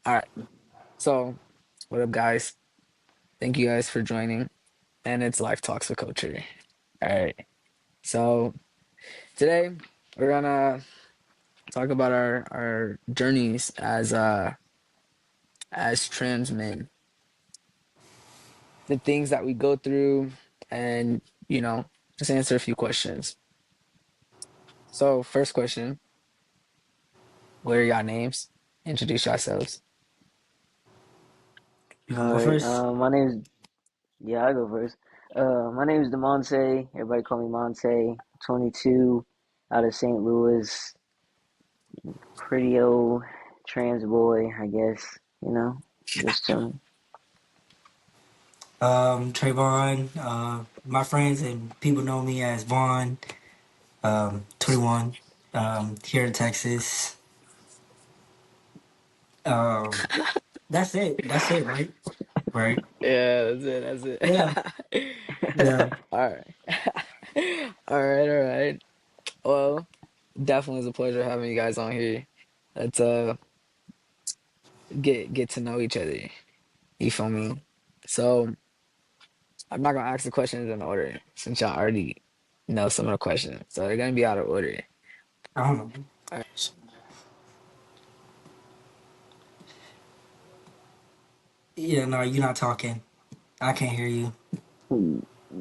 All right. So, what up, guys? Thank you guys for joining. And it's Life Talks with Culture. All right. So, today we're gonna talk about our journeys as trans men, the things that we go through, and just answer a few questions. So, first question: what are y'all names? Introduce yourselves. You wanna All go right. first? My name's yeah. I go first. My name is Demonte. Everybody call me Monte. 22, out of St. Louis. Pretty old trans boy, I guess. You know, just chilling. Trayvon. My friends and people know me as Vaughn. 21. Here in Texas. Um, that's it. That's it, right? Right. Yeah, that's it. Yeah. That's it. Yeah. All right. All right, all right. Well, definitely is a pleasure having you guys on here. Let's get to know each other. You feel me? So I'm not gonna ask the questions in order since y'all already know some of the questions. So they're gonna be out of order. I don't know. All right. Yeah. No, you're not talking. I can't hear you.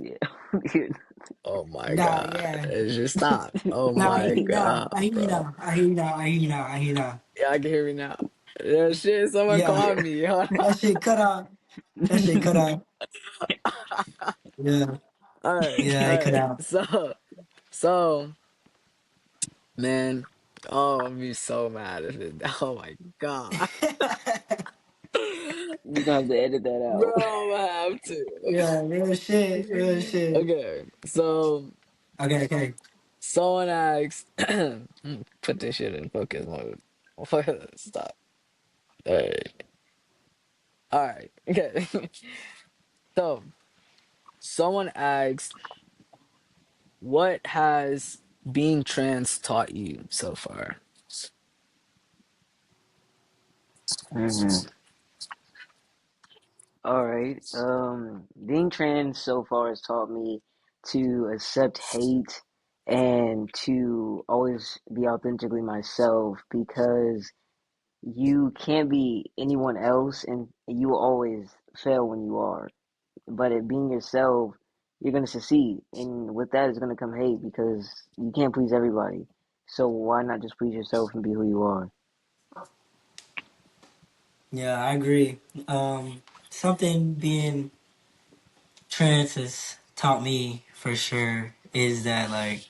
Yeah. Oh my Nah. God. Yeah. It's just stop. Oh Nah. I my hear you now. God, I hear you bro. now. I hear you now. I hear you now. I hear you now. Y'all can hear me now. Yeah, shit, someone Yeah. called me. Hold That shit cut out. That shit cut out. Yeah. All right, Yeah. all It cut right. out. So, man, oh, I'm be so mad if it. Oh my God, You're gonna have to edit that out. bro, I have to. Yeah. Real shit. Real shit. Okay, so Okay. Okay. someone asked, put this shit in focus mode. Stop. All right, okay. So, someone asked, what has being trans taught you so far? hmm All right. Being trans so far has taught me to accept hate and to always be authentically myself because you can't be anyone else and you will always fail when you are. But at being yourself, you're gonna succeed. And with that is gonna come hate because you can't please everybody. So why not just please yourself and be who you are? Yeah, I agree. Something being trans has taught me for sure is that like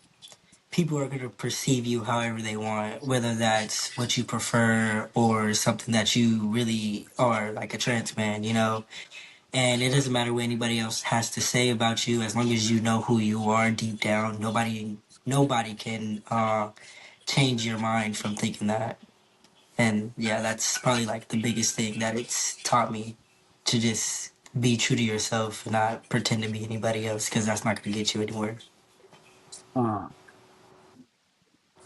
people are gonna perceive you however they want, whether that's what you prefer or something that you really are, like a trans man, you know. And it doesn't matter what anybody else has to say about you, as long as you know who you are deep down. Nobody can change your mind from thinking that. And yeah, that's probably like the biggest thing that it's taught me, to just be true to yourself and not pretend to be anybody else, because that's not going to get you anywhere. Uh,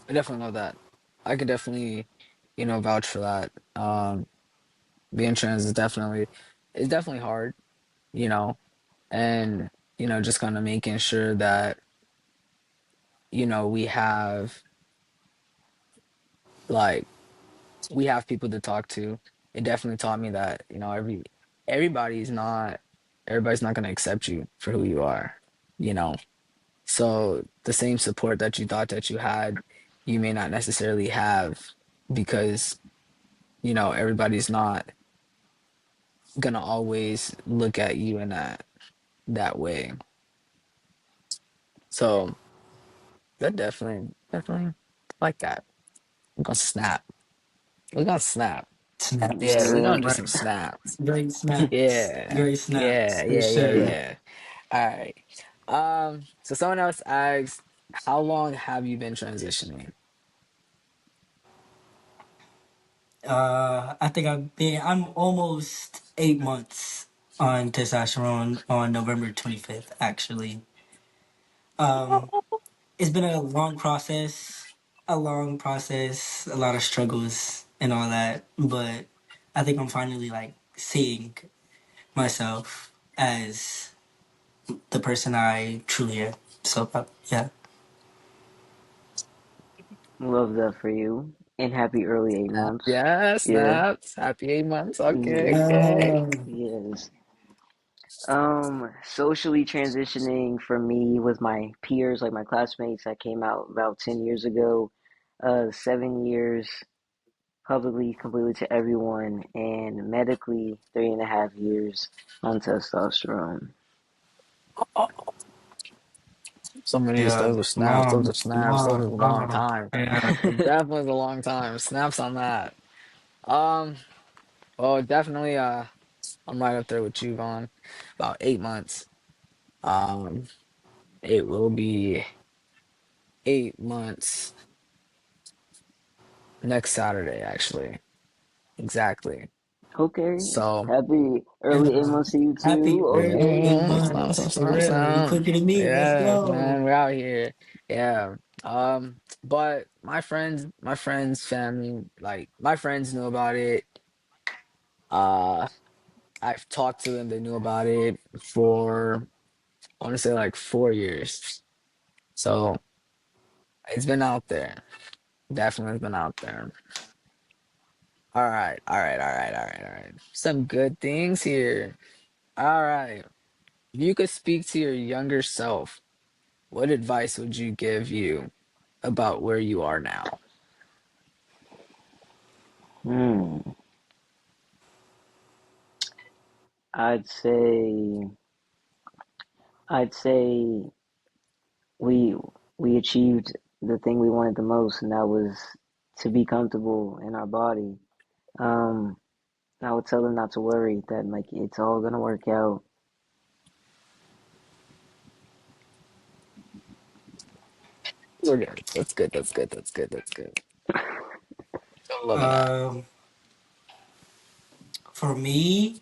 I definitely know that. I could definitely, vouch for that. Being trans is definitely hard, you know, and just kind of making sure that we have like we have people to talk to. It definitely taught me that everybody's not everybody's not gonna accept you for who you are, you know. So the same support that you thought that you had, you may not necessarily have because everybody's not gonna always look at you in that way. So that definitely like that. We're gonna snap. We're gonna snap. Snaps. Yeah, we're Yeah. gonna do Right. some snaps. Great snaps. Yeah, Great snaps. yeah, For yeah, yeah, sure. yeah. All right. So someone else asked, how long have you been transitioning? I think I'm almost 8 months on testosterone on November 25th, actually. Um, it's been a long process, a lot of struggles and all that, but I think I'm finally like seeing myself as the person I truly am. So yeah. Love that for you. And happy early 8 months. Yeah, Yeah. snaps. Happy 8 months. Okay, okay. Yeah. Yes. Socially transitioning for me with my peers, like my classmates that came out about 10 years ago, 7 years publicly, completely to everyone, and medically 3.5 years on testosterone. Some of these, Yeah. those are snaps. Those Mom. are snaps. Those are a Mom. long Mom. time. Yeah. Definitely a long time. Snaps on that. Um, well, definitely, I'm right up there with you, Vaughn. About 8 months. Um, it will be 8 months next Saturday, actually. Exactly. Okay. So, Happy early eight Yeah. months to you Happy too. early Okay. 8 months. For real. You quicker than me. Let's yeah, go. man, we're out here. Yeah. But my friends, family, like my friends knew about it. Uh, I've talked to them, they knew about it for I want to say like 4 years. So it's been out there. Definitely been out there. All right, all right, all right, all right, all right. Some good things here. All right. If you could speak to your younger self, what advice would you give you about where you are now? Hmm. I'd say I'd say we we achieved the thing we wanted the most, and that was to be comfortable in our body. Um, I would tell them not to worry, that like it's all gonna work out. We're good. That's good. That's good. That's good. That's good. I'm loving that. Um, for me,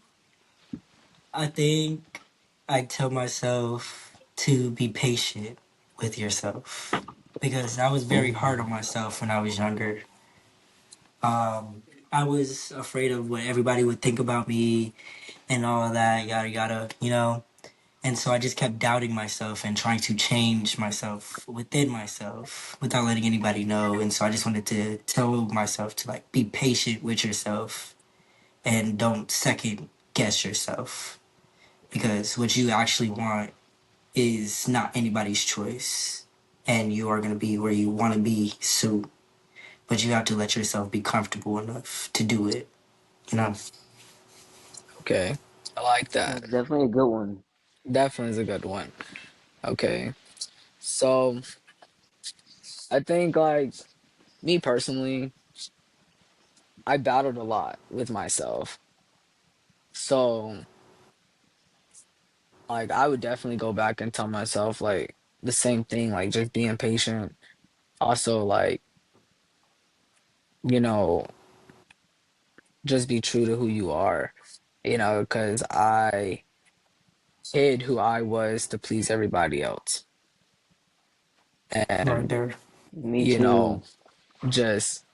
I think I tell myself to be patient with yourself because I was very hard on myself when I was younger. I was afraid of what everybody would think about me and all of that, yada yada, you know. And so I just kept doubting myself and trying to change myself within myself without letting anybody know. And so I just wanted to tell myself to like be patient with yourself and don't second guess yourself because what you actually want is not anybody's choice and you are going to be where you want to be soon, but you have to let yourself be comfortable enough to do it, you know. Okay. I like that. That's definitely a good one. Definitely is a good one. Okay. So I think like me personally, I battled a lot with myself. So like I would definitely go back and tell myself like the same thing, like just being patient. Also like, you know, just be true to who you are, because I hid who I was to please everybody else. Right And, there. Me you too. know, just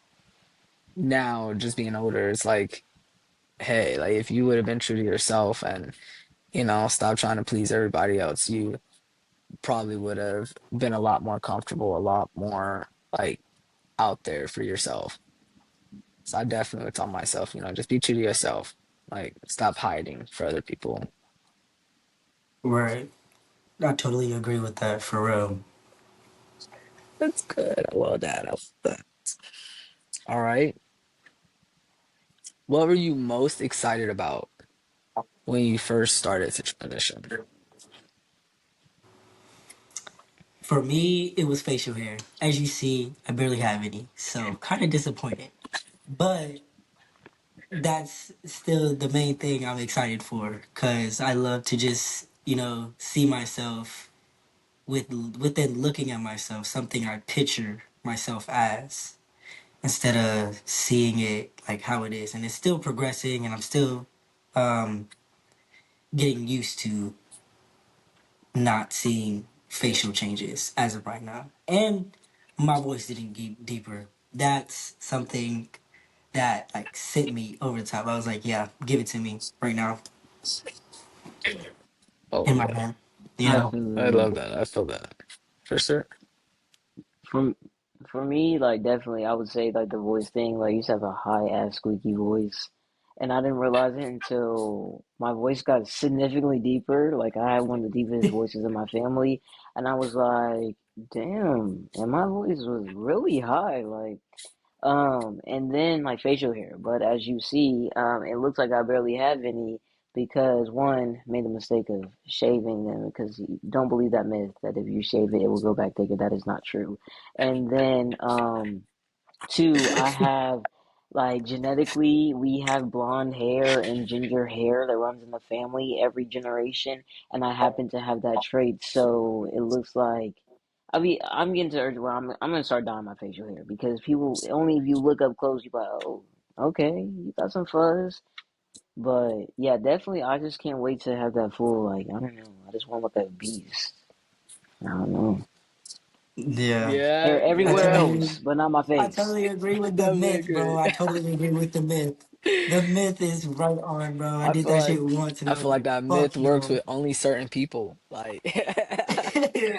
now, just being older, it's like, hey, like if you would have been true to yourself and, stop trying to please everybody else, you probably would have been a lot more comfortable, a lot more like out there for yourself. So I definitely would tell myself, just be true to yourself. Like stop hiding for other people. Right. I totally agree with that for real. That's good. I love that. I love that. All right. What were you most excited about when you first started to transition? For me, it was facial hair. As you see, I barely have any, so kind of disappointed. But that's still the main thing I'm excited for because I love to just see myself within looking at myself something I picture myself as instead of seeing it like how it is, and it's still progressing, and I'm still um, getting used to not seeing facial changes as of right now, and my voice didn't get deeper. That's something that like sent me over the top. I was like, yeah, give it to me right now Oh in my yeah. hand. You I know? I Definitely. love that. I feel that for sure. For for me, like definitely, I would say like the voice thing. Like you used to have a high ass squeaky voice, and I didn't realize it until my voice got significantly deeper. Like I had one of the deepest voices in my family, and I was like, damn, and my voice was really high. Like and then like facial hair. But as you see, it looks like I barely have any because one made the mistake of shaving them because you don't believe that myth that if you shave it, it will go back thicker. That is not true. And then two, I have like genetically we have blonde hair and ginger hair that runs in the family every generation, and I happen to have that trait. So it looks like I'm getting to the urge where I'm gonna start dyeing my facial hair because people only if you look up close you like, oh, okay, you got some fuzz. But yeah, definitely I just can't wait to have that full like I don't know, I just want to look like a beast. I don't know. Yeah. Hair Yeah, I everywhere yeah. totally else, but not my I face. totally agree with the Definitely myth, bro. agree. I totally agree with the myth. The myth is right on, bro. I I did feel that shit like once and I I was feel like like, that myth fuck works no. with only certain people. Like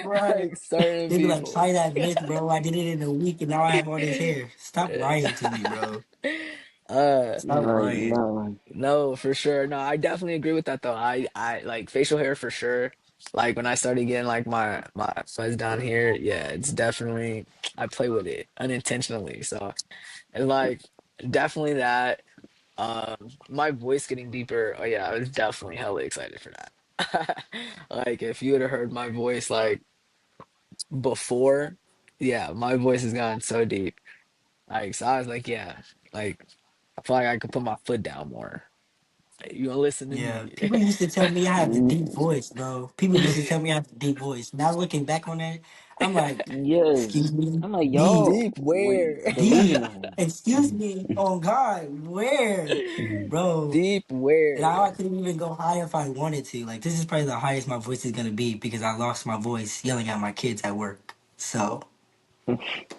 Right. like certain They'd be like, people. try that myth, bro. I did it in a week and now I have all this hair. Stop lying to me, bro. Stop Like lying. no. No, for sure. No, I definitely agree with that though. I like facial hair for sure. Like when I started getting like my fuzz down here, yeah, it's definitely I play with it unintentionally. So and like definitely that. My voice getting deeper. Oh yeah, I was definitely hella excited for that. Like if you would have heard my voice like before, yeah, my voice has gotten so deep. Like so I was like, yeah, like I feel like I could put my foot down more. You gonna listen to Yeah. me? People used to tell me I have a deep Mm, voice, bro. People used to tell me I have a deep voice. Now looking back on that, I'm like, excuse yes. me, I'm like, deep. y'all Deep were where? Deep. delusional. Excuse me. Oh God, where, bro? Deep Now I where? couldn't even go high if I wanted to. Like this is probably the highest my voice is gonna be because I lost my voice yelling at my kids at work. So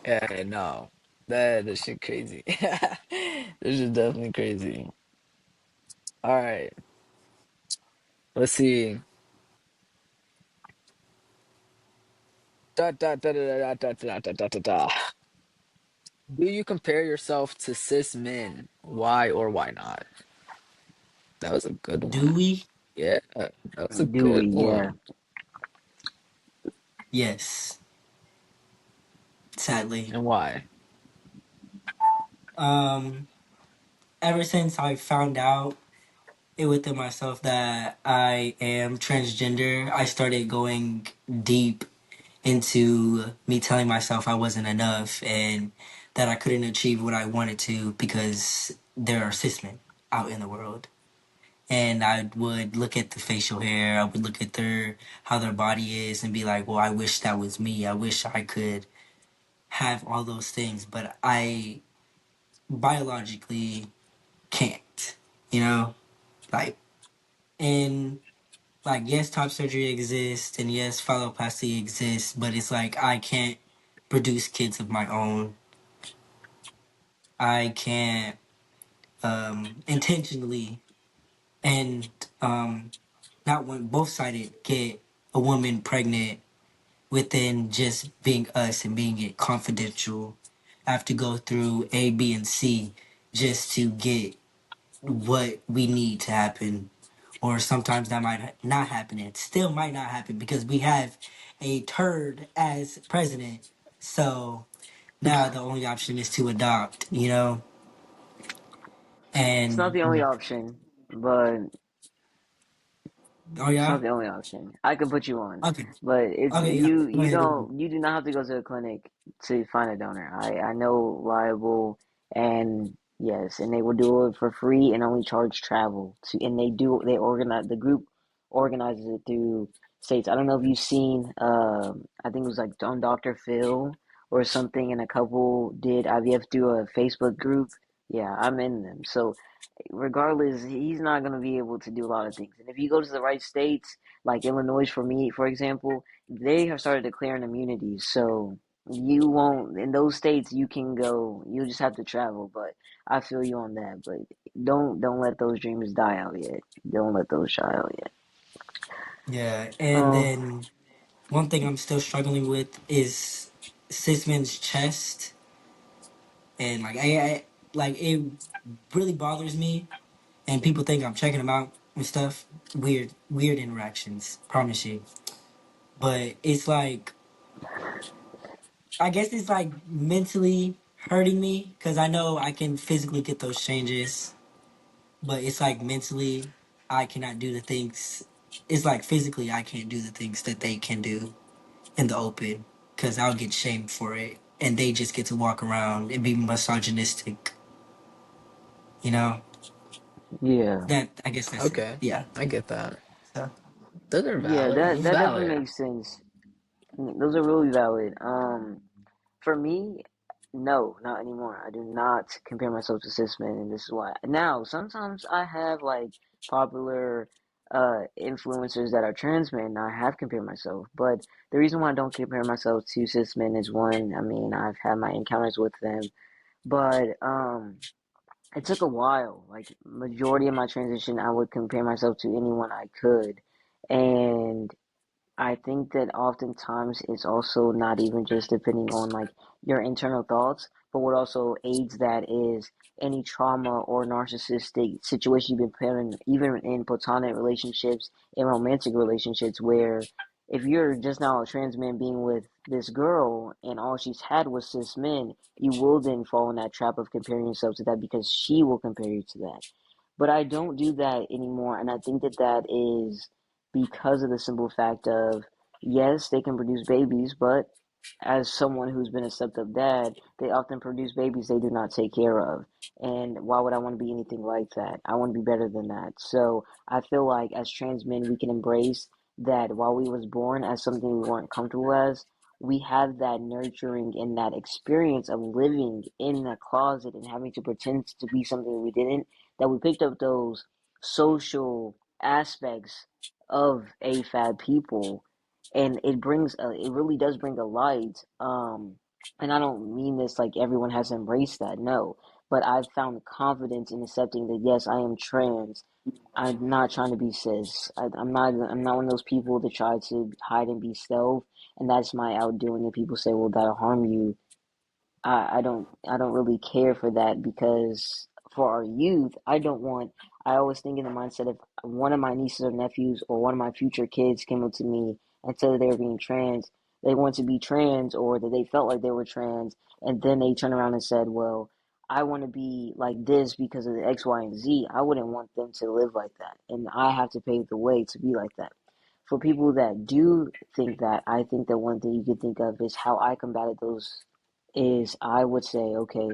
Yeah, no. That shit crazy. This is definitely crazy. All right. Let's see. Da, da, da, da, da, da, da, da, da, da, da. Do you compare yourself to cis men? Why or why not? That was a good one. do we? Yeah, that was a Do we? good Yeah. one. Yes. Sadly. And why? Um. Ever since I found out it within myself that I am transgender, I started going deep into me telling myself I wasn't enough and that I couldn't achieve what I wanted to because there are cis men out in the world. And I would look at the facial hair, I would look at their how their body is and be like, well, I wish that was me. I wish I could have all those things, but I biologically can't. You know? Like and like yes, top surgery exists and yes, phalloplasty exists, but it's like I can't produce kids of my own. I can't intentionally and not when both sided get a woman pregnant within just being us and being it confidential. I have to go through A, B, and C just to get what we need to happen. Or sometimes that might not happen. It still might not happen because we have a turd as president. So now the only option is to adopt, you know? It's not And, the only option, but oh it's yeah? not the only option. I can put you on, Okay. but it's Okay, yeah. Go you ahead. Go ahead. don't you do not have to go to a clinic to find a donor. I know liable and yes, and they will do it for free and only charge travel to and they organize the group organizes it through states. I don't know if you've seen I think it was like on Dr. Phil or something and a couple did IVF through a Facebook group. Yeah, I'm in them. So regardless, he's not going to be able to do a lot of things. And if you go to the right states, like Illinois for me, for example, they have started declaring immunities. So You won't in those states. You can go. You just have to travel. But I feel you on that. But don't let those dreams die out yet. Don't let those die out yet. Yeah, and Um. then one thing I'm still struggling with is Sisman's chest, and I like it really bothers me. And people think I'm checking him out and stuff. Weird interactions. Promise you. But it's like I guess it's like mentally hurting me because I know I can physically get those changes, but it's like mentally I cannot do the things. It's like physically I can't do the things that they can do in the open because I'll get shamed for it, and they just get to walk around and be misogynistic. You know Yeah. that I guess that's it. Okay, Yeah. I get that. So Those are Yeah. valid. That definitely Valid. makes sense. Those are really valid. For me, no, not anymore. I do not compare myself to cis men, and this is why. Now, sometimes I have like popular influencers that are trans men. And I have compared myself, but the reason why I don't compare myself to cis men is one. I mean, I've had my encounters with them, but it took a while. Like majority of my transition, I would compare myself to anyone I could, and I think that oftentimes it's also not even just depending on like your internal thoughts, but what also aids that is any trauma or narcissistic situation you've been put in, even in platonic relationships and romantic relationships, where if you're just now a trans man being with this girl and all she's had was cis men, you will then fall in that trap of comparing yourself to that because she will compare you to that. But I don't do that anymore, and I think that that is because of the simple fact of yes, they can produce babies, but as someone who's been a stepped up dad, they often produce babies they do not take care of. And why would I want to be anything like that? I want to be better than that. So I feel like as trans men, we can embrace that while we was born as something we weren't comfortable as, we have that nurturing and that experience of living in a closet and having to pretend to be something we didn't, that we picked up those social aspects of AFAB people, and it really does bring a light. And I don't mean this like everyone has embraced that, no, but I've found confidence in accepting that yes, I am trans. I'm not trying to be cis. I'm not one of those people that try to hide and be stealth, and that's my outdoing. And people say, well, that'll harm you. I don't really care for that because for our youth, I always think in the mindset of one of my nieces or nephews or one of my future kids came up to me and said that they were being trans, they want to be trans or that they felt like they were trans, and then they turn around and said, well, I want to be like this because of the X, Y, and Z. I wouldn't want them to live like that, and I have to pave the way to be like that. For people that do think that, I think that one thing you could think of is how I combated those is I would say, okay,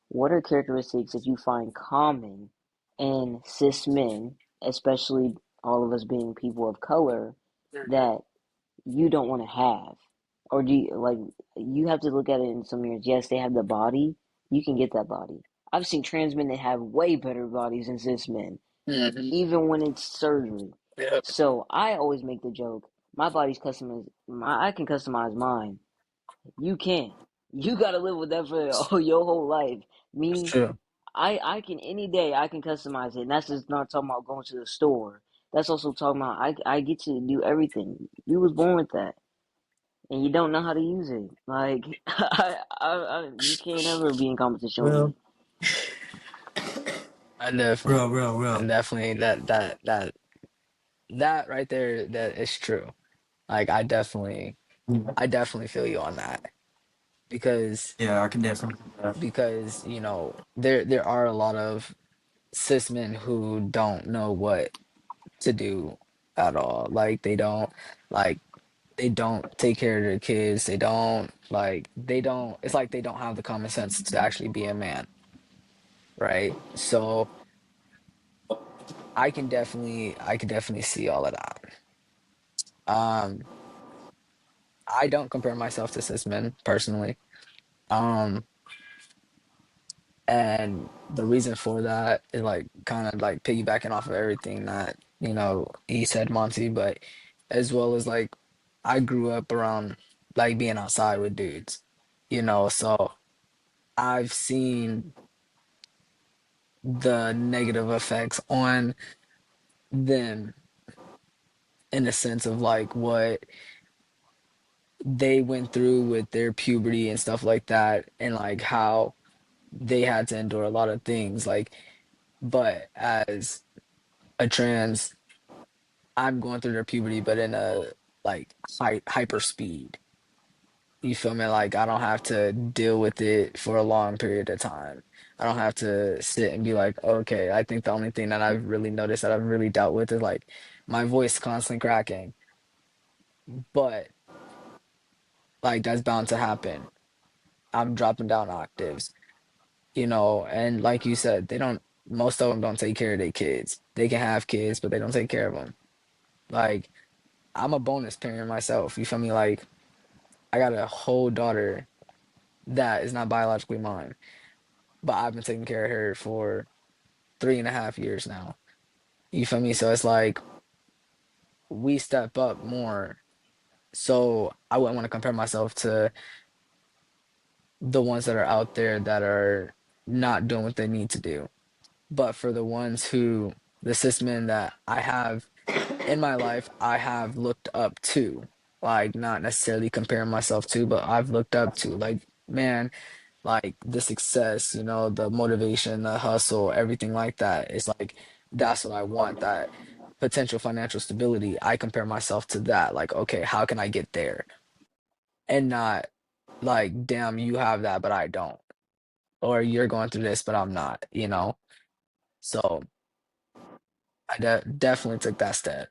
what are characteristics that you find common in cis men, especially all of us being people of color, that you don't want to have? Or do you like you have to look at it in some years? Yes, they have the body, you can get that body. I've seen trans men that have way better bodies than cis men, Hmm. even when it's surgery. Yep. So I always make the joke, my body's customized, I can customize mine. You can't. You gotta live with that for your whole life. That's Me, true. I can any day I can customize it. And that's just not talking about going to the store. That's also talking about I get to do everything. You was born with that, and you don't know how to use it. Like you can't ever be in competition with real, me. I definitely, real. and definitely that right there, that is true. Like I definitely feel you on that because Yeah, I can definitely. there are a lot of cis men who don't know what to do at all. Like like they don't take care of their kids. They don't it's like they don't have the common sense to actually be a man, right? So I can definitely see all of that. Um I don't compare myself to cis men personally. Um and the reason for that is like kind of like piggybacking off of everything that, he said, Monty, but as well as like I grew up around like being outside with dudes. So I've seen the negative effects on them in the sense of like what they went through with their puberty and stuff like that, and like how they had to endure a lot of things. Like, but as a trans, I'm going through their puberty, but in a like hyper speed. You feel me? Like I don't have to deal with it for a long period of time. I don't have to sit and be like, okay, I think the only thing that I've really noticed that I've really dealt with is like my voice constantly cracking. But like that's bound to happen. I'm dropping down octaves, and like you said, most of them don't take care of their kids. They can have kids, but they don't take care of them. Like I'm a bonus parent myself. You feel me? Like I got a whole daughter that is not biologically mine, but I've been taking care of her for 3.5 years now. You feel me? So it's like we step up more. So I wouldn't want to compare myself to the ones that are out there that are not doing what they need to do. But for the ones who, the cis men that I have in my life, I have looked up to, like not necessarily comparing myself to, but I've looked up to, like, man, like the success, the motivation, the hustle, everything like that. It's like that's what I want, that potential financial stability. I compare myself to that. Like, okay, how can I get there? And not like, damn, you have that, but I don't. Or you're going through this, but I'm not. So I definitely took that step.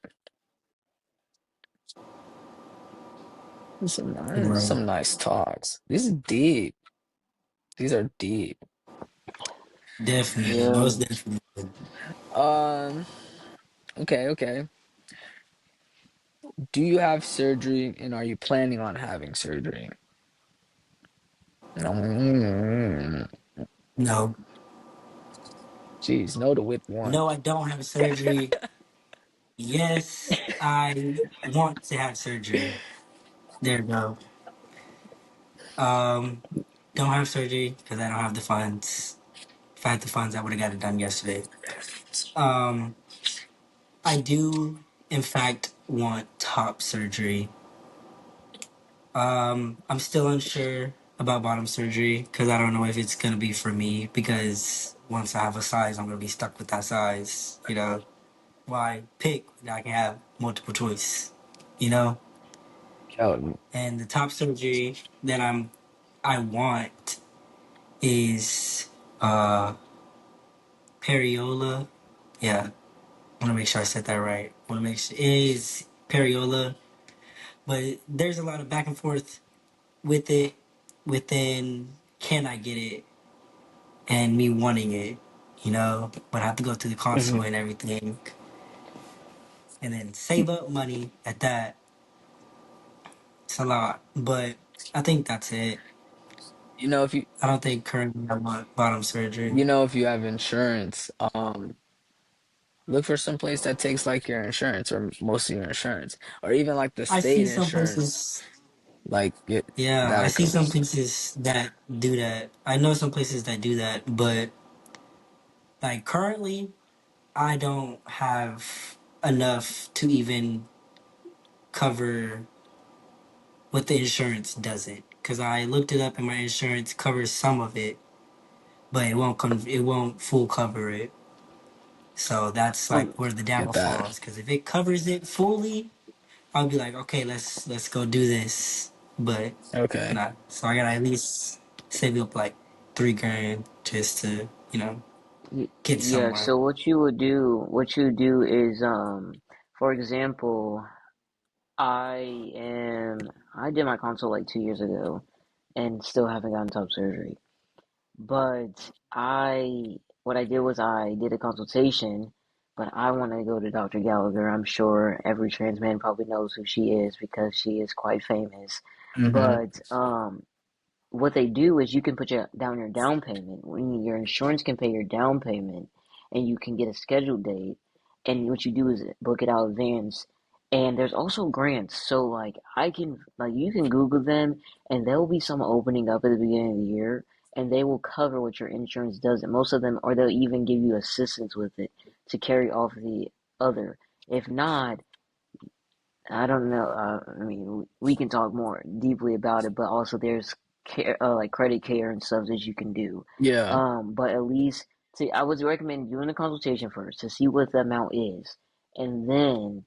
Right. Some nice talks. These are deep. These are deep. Definitely, Yeah. most definitely. Um, okay, okay. Do you have surgery and are you planning on having surgery? Mm, No, Geez, no to which one? no, I don't have surgery. Yes, I want to have surgery. There we go. Um, don't have surgery because I don't have the funds. If I had the funds, I would have got it done yesterday. Um, I do, in fact, want top surgery. I'm still unsure about bottom surgery because I don't know if it's gonna be for me. Because once I have a size, I'm gonna be stuck with that size. Why pick when I can have multiple choice? You know. Yo, And the top surgery that I want is periola. Yeah, I want to make sure I said that right. I want to make sure it is periola, but there's a lot of back and forth with it. Within can I get it and me wanting it, but I have to go to the mhm. consul and everything, and then save up money at that. It's a lot, but I think that's it. You know if you I don't think currently I want bottom surgery. if you have insurance, look for some place that takes like your insurance or most of your insurance, or even like the I see state some insurance. places. Like Yeah, I that'll see cover. some places that do that. I know some places that do that, but like currently, I don't have enough to even cover what the insurance doesn't. Cause I looked it up and my insurance covers some of it, but it won't full cover it. So that's Um, like where the get downfall that. is. Cause if it covers it fully, I'll be like, okay, let's go do this. But Okay. not. So I gotta at least save up like 3 grand just to get Yeah, somewhere. so what you do is, for example, I did my consult like 2 years ago and still haven't gotten top surgery. But what I did was I did a consultation, but I want to go to Dr. Gallagher. I'm sure every trans man probably knows who she is because she is quite famous. Hmm. But what they do is you can put down your down payment. When your insurance can pay your down payment, and you can get a scheduled date. And what you do is book it out in advance. And there's also grants. So like I can like you can Google them and there'll be some opening up at the beginning of the year and they will cover what your insurance does and most of them or they'll even give you assistance with it to carry off the other. If not, I don't know. I mean, we can talk more deeply about it, but also there's care, like credit care and stuff that you can do. Yeah, But at least I would recommend doing a consultation first to see what the amount is, and then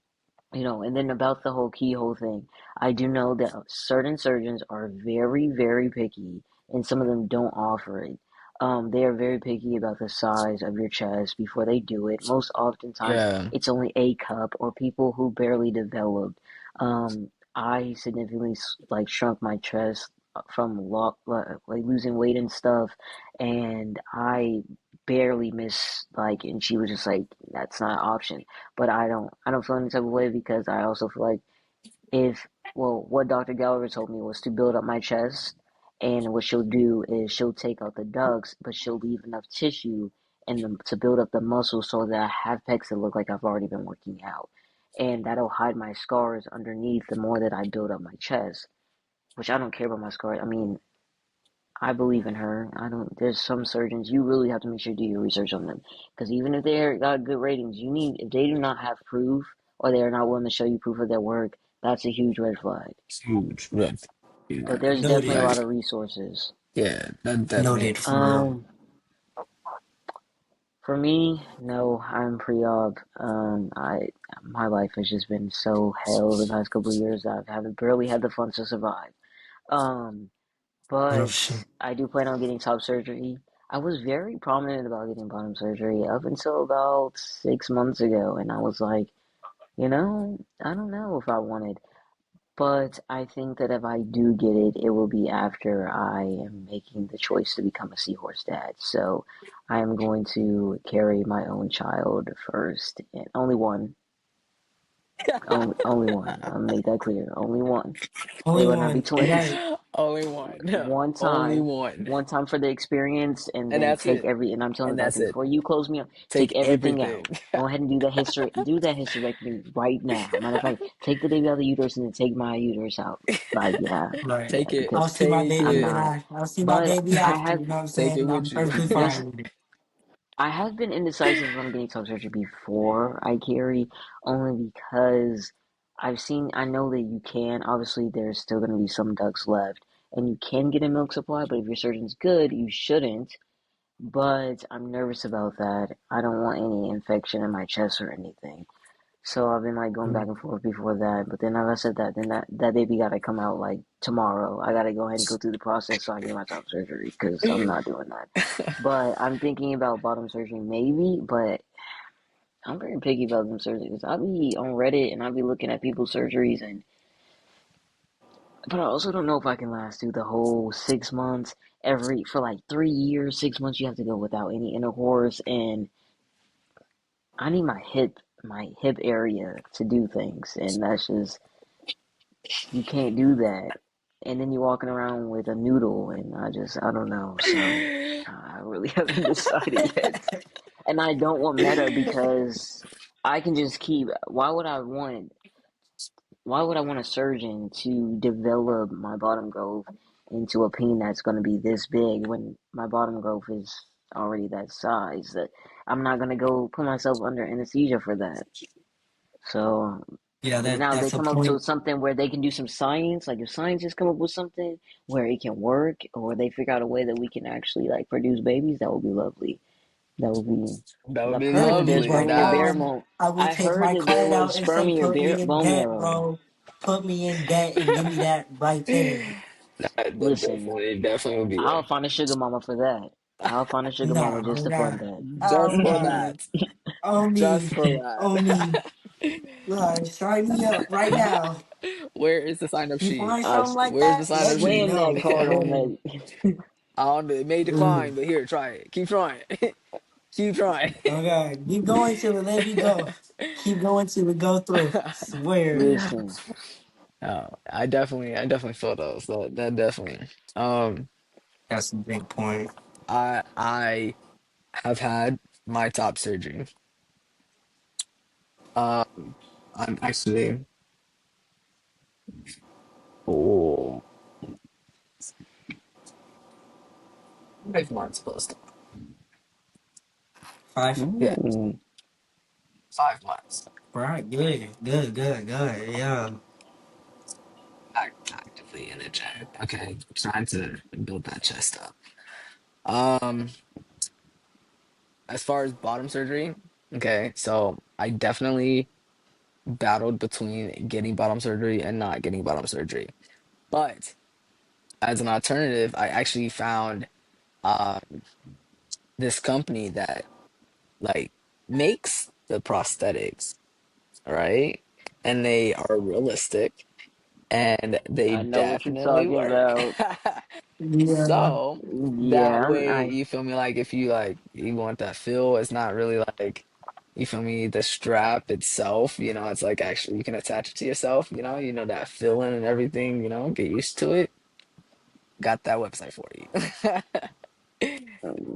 and then about the whole keyhole thing, I do know that certain surgeons are very, very picky, and some of them don't offer it. They are very picky about the size of your chest before they do it. Most oftentimes, yeah, it's only a cup or people who barely developed. I significantly like shrunk my chest from like losing weight and stuff, and I barely miss like, and she was just like, that's not an option, but I don't feel any type of way because I also feel like if well what Dr. Gallagher told me was to build up my chest and what she'll do is she'll take out the ducts but she'll leave enough tissue to build up the muscles so that I have pecs that look like I've already been working out and that'll hide my scars underneath the more that I build up my chest, which I don't care about my scars. I mean, I believe in her. I don't. There's some surgeons you really have to make sure you do your research on them because even if they got good ratings, you need if they do not have proof or they are not willing to show you proof of their work, that's a huge red flag. it's huge. Red. But Huge there's definitely a Noted. lot of flag. resources. Yeah, that Noted definitely. for real. Um, for me, no, I'm pre-op. I my life has just been so hell the past couple of years that I haven't barely had the funds to survive. Um, Real But shit. I do plan on getting top surgery. I was very prominent about getting bottom surgery up until about 6 months ago, and I was like, I don't know if I want it. But I think that if I do get it, it will be after I am making the choice to become a seahorse dad. So I am going to carry my own child first, and only one, only one. I'll make that clear, only one. They Only will not be one. twins. Right. Only one. one Only time, one. one time for the experience, and And then that's take it. every. And I'm telling And the that's doctor it. before you close me up, take Take everything everything. out. Go ahead and do that hysterectomy right now. Matter of fact, take the baby out of the uterus and then take my uterus out. Like, yeah, Right. yeah, Take it. because I'll see my Take I'm baby and it. not. I'll see my But baby I after, have you know what I'm Take saying? it And I'm with you. perfectly this. fine with it. I have been indecisive if I'm getting top surgery before I carry, only because I know that you can. Obviously, there's still going to be some ducts left, and you can get a milk supply. But if your surgeon's good, you shouldn't. But I'm nervous about that. I don't want any infection in my chest or anything. So I've been like going back and forth before that. But then, as I said that, then that baby got to come out like tomorrow. I got to go ahead and go through the process so I can get my top surgery because I'm not doing that. But I'm thinking about bottom surgery maybe. But I'm very picky about them surgeries. I'll be on Reddit and I'll be looking at people's surgeries and. But I also don't know if I can last through the whole 6 months. For like 3 years, 6 months, you have to go without any intercourse, and I need my hip area to do things, and that's just you can't do that. And then you're walking around with a noodle, and I don't know. So I really haven't decided yet, and I don't want meta because I can just keep. Why would I want a surgeon to develop my bottom growth into a peen that's going to be this big when my bottom growth is already that size? That I'm not going to go put myself under anesthesia for that. So Yeah, now they that's a come up to point. something where they can do some science. Like if scientists come up with something where it can work, or they figure out a way that we can actually like produce babies, that would be lovely. That would be That because would I've be heard that there's lovely. Right spermia That bear now, mo. I will I take heard my that there card was out and say, spermia put me in bone debt, marrow. bro. Put me in debt and give me that right there. that Listen, definitely would be I'll there. find a sugar mama for that. I'll find a sugar mama Nah, just to fund nah. that. Just Oh, for nah. that. On Just me. for On that. me. Sign me up right now. Where is the sign up You sheet? find I something like Where's the that? sign up Let me slam sheet? that know. card on Boom. that. I don't know. It may Ooh. decline, but here, try it. Keep trying. Keep trying. Okay. Keep going till it let me go. Keep going till it go through. Swear. Listen, I definitely feel those. That definitely. Um, That's a big point. I have had my top surgery. Um, I'm actually. Oh, 5 months plus. Five. Yeah, Mm, 5 months. Right. Good. Good. Good. Good. Yeah. Actively in the gym. Okay, trying to build that chest up. As far as bottom surgery, okay, so I definitely battled between getting bottom surgery and not getting bottom surgery. But as an alternative, I actually found uh, this company that like makes the prosthetics, right? And they are realistic and they I know what you're definitely talking work. about. Yeah. So that Yeah, way, I you feel me? Like if you like you want that feel, it's not really like you feel me, the strap itself, it's like actually you can attach it to yourself, that feeling and everything, get used to it. Got that website for you.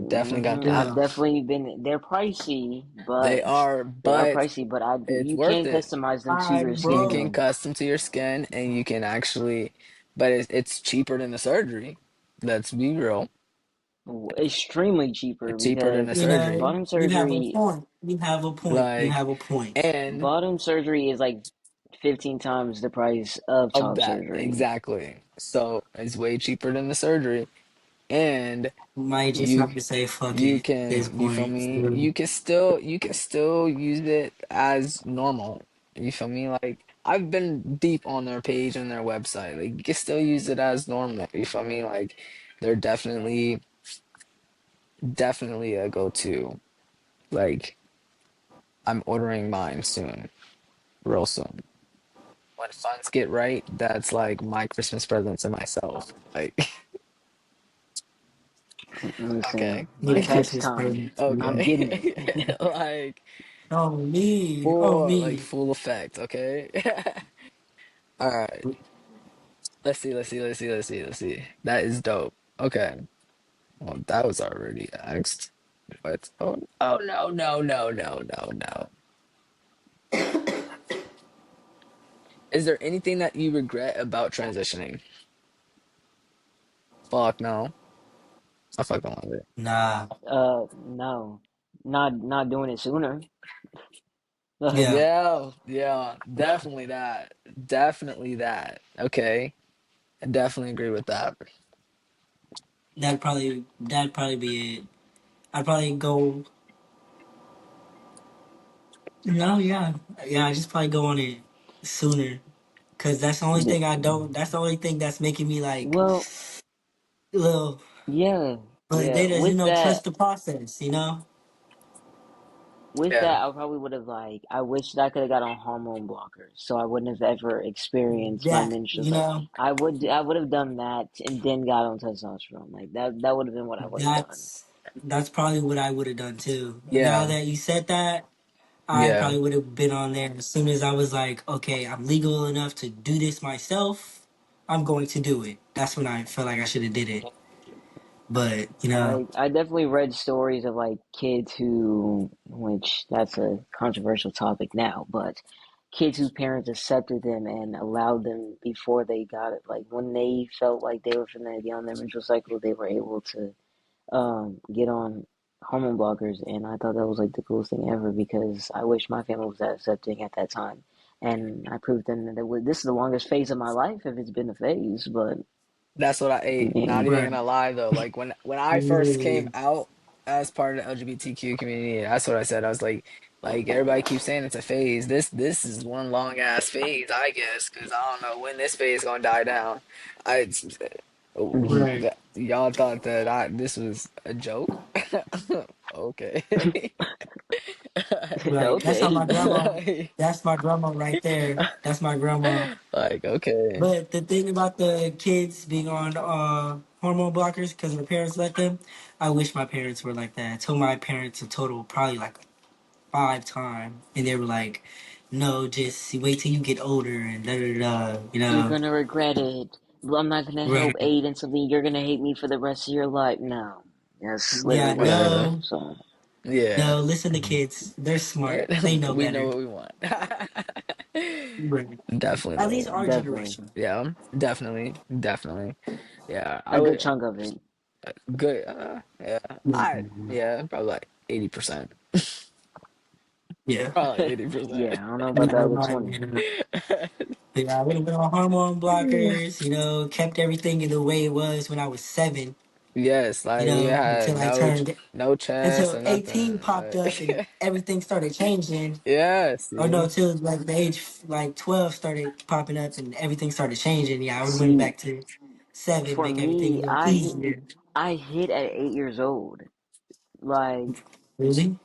Definitely got I've that. Yeah. definitely been. They're pricey, They but are, they are but pricey. But I it's you worth can it. customize them to I your You bro. can skin. custom to your skin and you can actually, but it's cheaper than the surgery. Let's be real. Extremely cheaper It's cheaper than the because You surgery. know, bottom you have a surgery point. You have a point. You Like, have a point. and bottom surgery is like 15 times the price of of top that, surgery. exactly. So it's way cheaper than the surgery. And Might just you have to say fuck you it at this can you feel point. me? You can still use it as normal. You feel me? Like I've been deep on their page and their website. Like you can still use it as normal. You feel me? Like they're definitely a go-to. Like I'm ordering mine soon, real soon. When funds get right, that's like my Christmas present to myself. Like, Listen, okay, Need a text Christmas time. present. I'm Man. getting okay, it. like Oh me. Oh full, like me. full effect. Okay, all right. Let's see. That is dope. Okay, well, that was already asked. What? Oh no, no, no, no, no, no. Is there anything that you regret about transitioning? Fuck no. I fucking love it. Nah. No, not doing it sooner. Like, Yeah. Yeah, yeah, definitely that. Definitely that. Okay. I definitely agree with that. That'd probably be it. I'd probably go. No, yeah, yeah. I just probably go on it sooner, cause that's the only w- thing I don't. That's the only thing that's making me like well, a little. yeah, But yeah. they just trust the process. With Yeah. that, I probably would have like. I wish that I could have got on hormone blockers, so I wouldn't have ever experienced my That menstruals. Like, I would have done that and then got on testosterone. Like that would have been what I would have done. that's probably what I would have done too. Now Yeah. that you said that, I Yeah. probably would have been on there as soon as I was like, okay, I'm legal enough to do this myself. I'm going to do it. That's when I felt like I should have did it. But I definitely read stories of like kids who, which that's a controversial topic now, but kids whose parents accepted them and allowed them before they got it. Like when they felt like they were finna get on their menstrual cycle, they were able to get on hormone blockers, and I thought that was like the coolest thing ever because I wish my family was that accepting at that time. And I proved them that this is the longest phase of my life if it's been a phase, but That's what I I ate. Not mean, even right, gonna lie though. Like when I first came literally, out as part of the LGBTQ community, that's what I said. I was like everybody keeps saying it's a phase. This is one long ass phase, I guess, because I don't know when this phase gonna die down. I right, y'all thought that this was a joke. Okay. right. That's how okay. my grandma. That's my grandma right there. That's my grandma. Like, okay. But the thing about the kids being on hormone blockers because their parents let them, I wish my parents were like that. I told my parents a total probably like 5 times, and they were like, "No, just wait till you get older and da da da." You're gonna regret it. Well, I'm not gonna help Right? aid in something you're gonna hate me for the rest of your life. No. That's Yeah, literally what I Yeah. heard. no, So, Yeah. no. Listen to kids; they're smart. They know We know better. what we want. Right. At least Definitely. our Definitely. generation. Yeah, definitely. Definitely. Yeah, I A good would chunk of it. good yeah. Mhm. Yeah, probably like 80%. Yeah. Probably 80%. Yeah, I don't know And about I the other remind 20. me, yeah, I would have been on hormone blockers, kept everything in the way it was when I was 7, Yes, like we had until I no turned, no chance until or 18 nothing. popped up and everything started changing. Yeah, Or no, see? till like the age like 12 started popping up and everything started changing. Yeah, I would have went See, back to 7, for make everything a me, little easier. I hit at 8 years old. Like Really?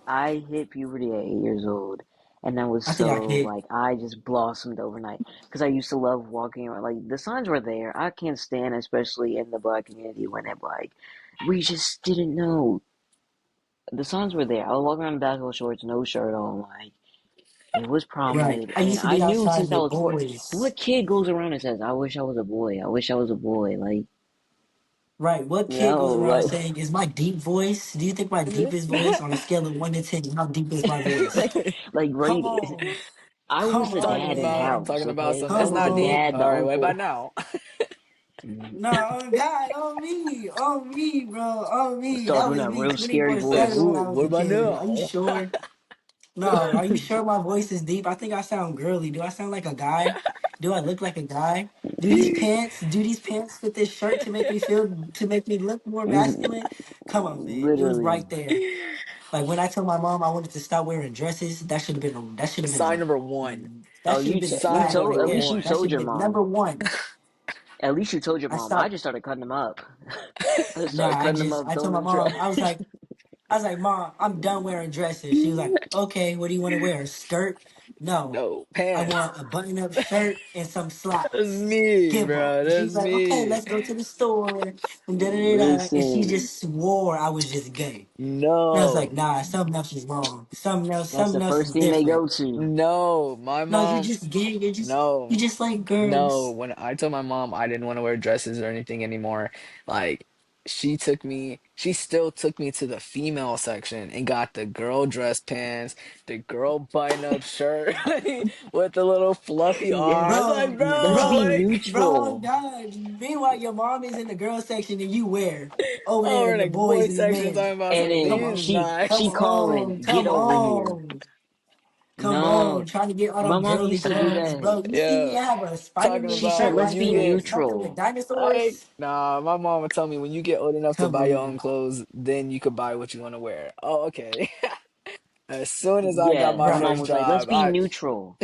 I hit puberty at 8 years old, and that was I think I so hit. like I just blossomed overnight because I used to love walking around. Like the signs were there. I can't stand, especially in the black community, when it like we just didn't know the signs were there. I was walking around in basketball shorts, no shirt on, like it was prom Right. night, I and used to I be knew outside since I with was 4. boys. What kid goes around and says, "I wish I was a boy. I wish I was a boy." Like Right. What kid no, goes around like saying, "Is my deep voice? Do you think my deepest voice on a scale of 1 to 10? How deep is my voice? like Come read it. on, I was come the on, dad in the man, house, talking about okay? some I it's come was the not deep. dad, the All right, what about on." uncle. now? No, on God, on me, bro, on me. Start That doing was that me real twenty scary four Like, seven voice. when I was what a about kid. Are you now? sure? No, are you sure my voice is deep? I think I sound girly. Do I sound like a guy? Do I look like a guy? Do these pants fit this shirt to make me look more masculine? Come on, man. It was Literally. right there. Like when I told my mom I wanted to stop wearing dresses, Sign number one. Oh, a you Sign flag told number right at least there. you That one. should told have your been mom. number one. At least you told your I mom. I stopped. just started cutting them up. I just Nah, started cutting them up, I told throwing my them in the mom, trash. I was like, Mom, I'm done wearing dresses. She was like, okay, what do you want to wear? A skirt? No, No I pants. want a button up shirt and some That's slacks. me, Give up. bro. And she That's was like, okay, me. let's go to the store. And da da da da. And she Listen, just swore I was just gay. And I was like, No. nah, something else is wrong. that's the Something else is first thing they different. go to. No. My No, you mom. just gay. You No. just like No, girls. when I told my mom I didn't want to wear dresses or anything anymore, like she still took me to the female section and got the girl dress pants, the girl button-up shirt with the little fluffy arms. Yes. Like, Bro, Let's bro, be bro, like, bro, neutral. God. Meanwhile, your mom is in the girls section and you wear over there oh, in in the the boys boy and the section men. talking about And some Come then these on, she nice. calling, get come over here. on, come on. No. Trying to get all My them mom girly used to do clothes, that. bro. You see me? Yeah, I have a Spider talking Man She about said, shirt when let's right you be here, get something with neutral. like, dinosaurs. nah, my mom would tell me when you get old enough to Come buy your own on, clothes, then you could buy what you want to wear. Oh, okay. As soon as I got Yeah, my my mom right? first was like, let's job, be I neutral.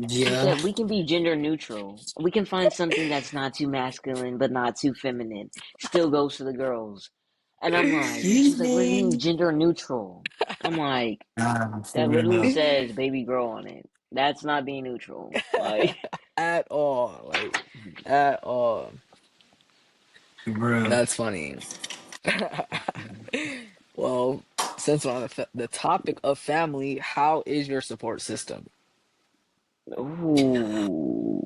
She Yeah. said, we can be gender neutral. We can find something that's not too masculine, but not too feminine. Still goes to the girls. And I'm like, she Excuse was like, we're being me. gender neutral. I'm like, that Fair literally enough, says baby girl on it. That's not being neutral. Like, at all, like at all. bro. That's funny. Well, since we're on the topic of family, how is your support system? ooh.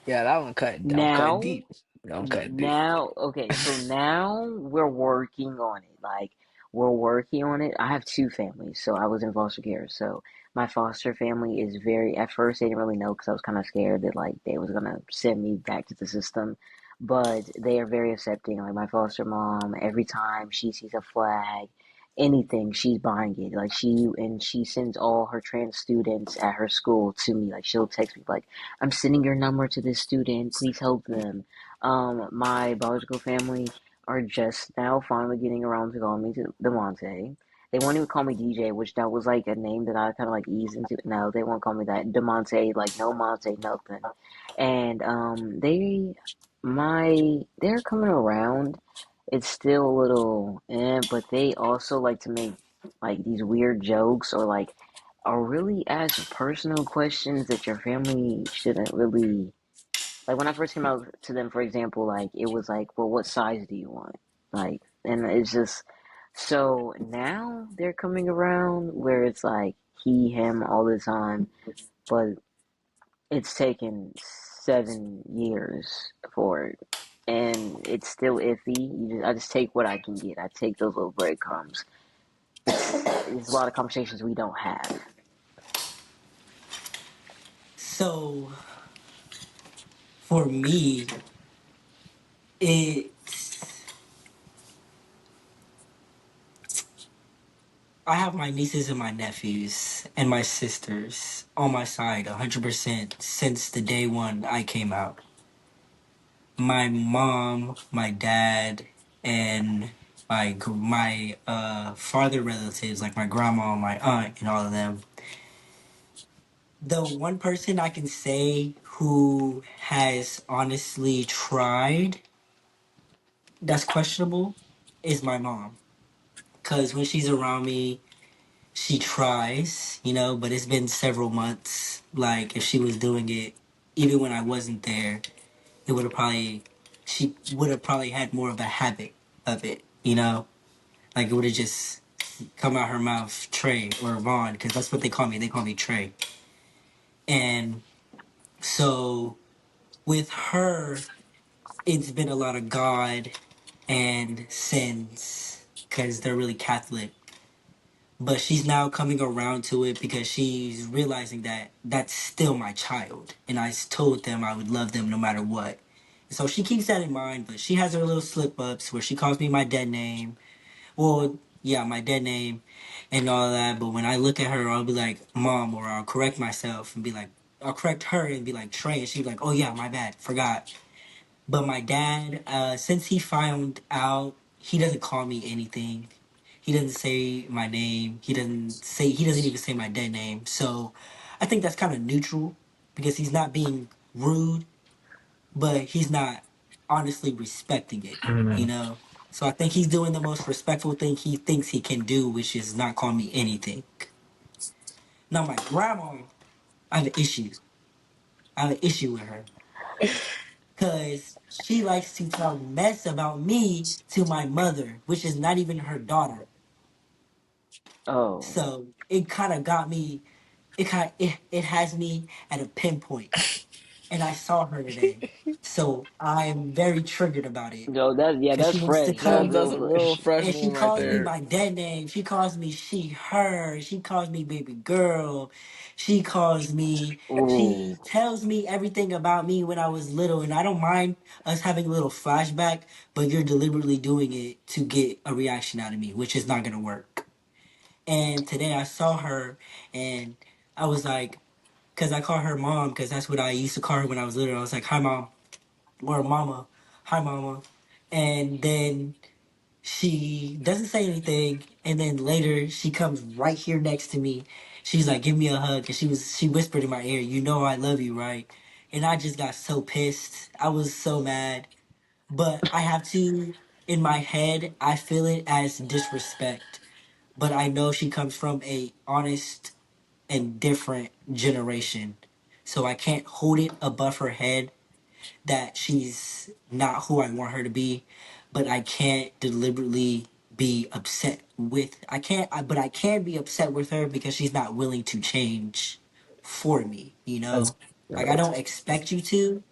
Yeah, that one cut. That one cut Now, deep. That one cut deep. okay, so now we're working on it. Like, we're working on it. I have two families, so I was in foster care. So my foster family is very, at first they didn't really know because I was kind of scared that like they was gonna send me back to the system. But they are very accepting. Like my foster mom, every time she sees a flag, anything, she's buying it. Like she sends all her trans students at her school to me. Like she'll text me like, I'm sending your number to this student. Please help them. My biological family are just now finally getting around to calling me to Demonte. They won't even call me DJ, which that was like a name that I kind of like eased into. No, they won't call me that. Demonte, like no Monte, nothing. And they're coming around. It's still a little, but they also like to make like these weird jokes or like are really ask personal questions that your family shouldn't really like when I first came out to them, for example, like it was like, well, what size do you want? Like, and it's just so now they're coming around where it's like he, him all the time, but it's taken 7 years for it, and it's still iffy. I just take what I can get. I take those little breadcrumbs. There's a lot of conversations we don't have. So for me, it I have my nieces and my nephews and my sisters on my side 100% since the day one I came out. My mom, my dad, and my father relatives like my grandma, my aunt, and all of them. The one person I can say who has honestly tried that's questionable is my mom. Cause when she's around me, she tries, but it's been several months. Like if she was doing it, even when I wasn't there, it would have probably she would have probably had more of a habit of it. Like it would have just come out her mouth, Trey or Vaughn, because that's what they call me. They call me Trey. And so with her, it's been a lot of God and sins because they're really Catholic. But she's now coming around to it because she's realizing that that's still my child. And I told them I would love them no matter what. So she keeps that in mind, but she has her little slip ups where she calls me my dead name. Well, yeah, my dead name and all that. But when I look at her, I'll be like, Mom, or I'll correct myself and be like, I'll correct her and be like, Trey. And she'll be like, oh, yeah, my bad, forgot. But my dad, since he found out, he doesn't call me anything. He doesn't say my name. He doesn't even say my dead name. So I think that's kind of neutral because he's not being rude, but he's not honestly respecting Mhm. it. So I think he's doing the most respectful thing he thinks he can do, which is not call me anything. Now my grandma, I have an issue. I have an issue with her because she likes to talk mess about me to my mother, which is not even her daughter. Oh, So it kind of got me. It has me at a pinpoint, and I saw her today, so I'm very triggered about it no, that yeah, because that's she wants to fresh. That's call That's real a me, real fresh. fresh and she one right calls me there. by dead name. She calls me she, her. She calls me baby girl. She calls me. She Ooh, tells me everything about me when I was little, and I don't mind us having a little flashback, but you're deliberately doing it to get a reaction out of me, which is not gonna work. And today I saw her, and I was like, because I call her mom, because that's what I used to call her when I was little. I was like, hi mom, or mama, hi mama. And then she doesn't say anything, and then later she comes right here next to me. She's like, "Give me a hug," and she whispered in my ear, "You know I love you, right?" And I just got so pissed. I was so mad, but I have to. In my head, I feel it as disrespect, but I know she comes from a honest and different generation, so I can't hold it above her head that she's not who I want her to be, but I can't deliberately be upset with. But I can be upset with her because she's not willing to change for me. That's Like I good. don't expect you to,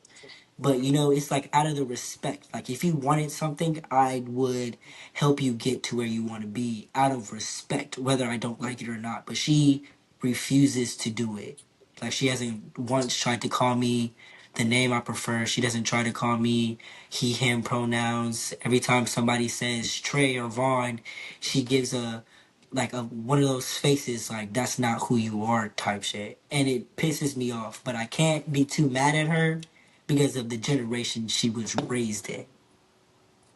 but it's like out of the respect. Like if you wanted something, I would help you get to where you want to be out of respect, whether I don't like it or not. But she refuses to do it. Like she hasn't once tried to call me the name I prefer. She doesn't try to call me he, him pronouns. Every time somebody says Trey or Vaughn, she gives a one of those faces like that's not who you are type shit. And it pisses me off. But I can't be too mad at her because of the generation she was raised in.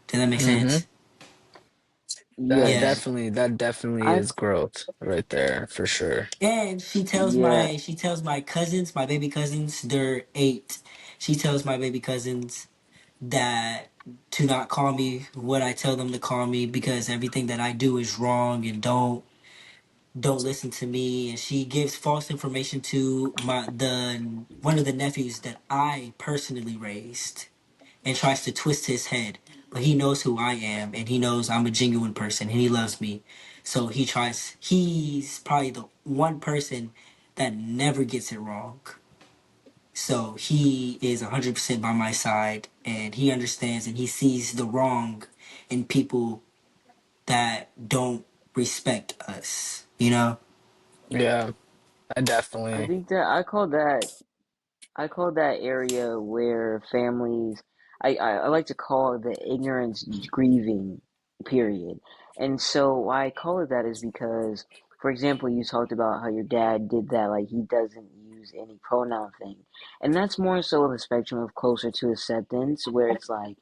Does that make Hmm. sense? Yeah. yes. That definitely I is growth right there for sure. And yeah. she tells my cousins, my baby cousins, they're 8. She tells my baby cousins that to not call me what I tell them to call me because everything that I do is wrong and don't listen to me. And she gives false information to my the one of the nephews that I personally raised and tries to twist his head. But he knows who I am and he knows I'm a genuine person and he loves me. So he's probably the one person that never gets it wrong. So he is 100% by my side and he understands and he sees the wrong in people that don't. respect us, you know? Yeah, I I definitely. think that I call that area where families, I like to call it the ignorance grieving period. And so why I call it that is because, for example, you talked about how your dad did that, like he doesn't use any pronoun thing. And that's more so of a spectrum of closer to acceptance, where it's like,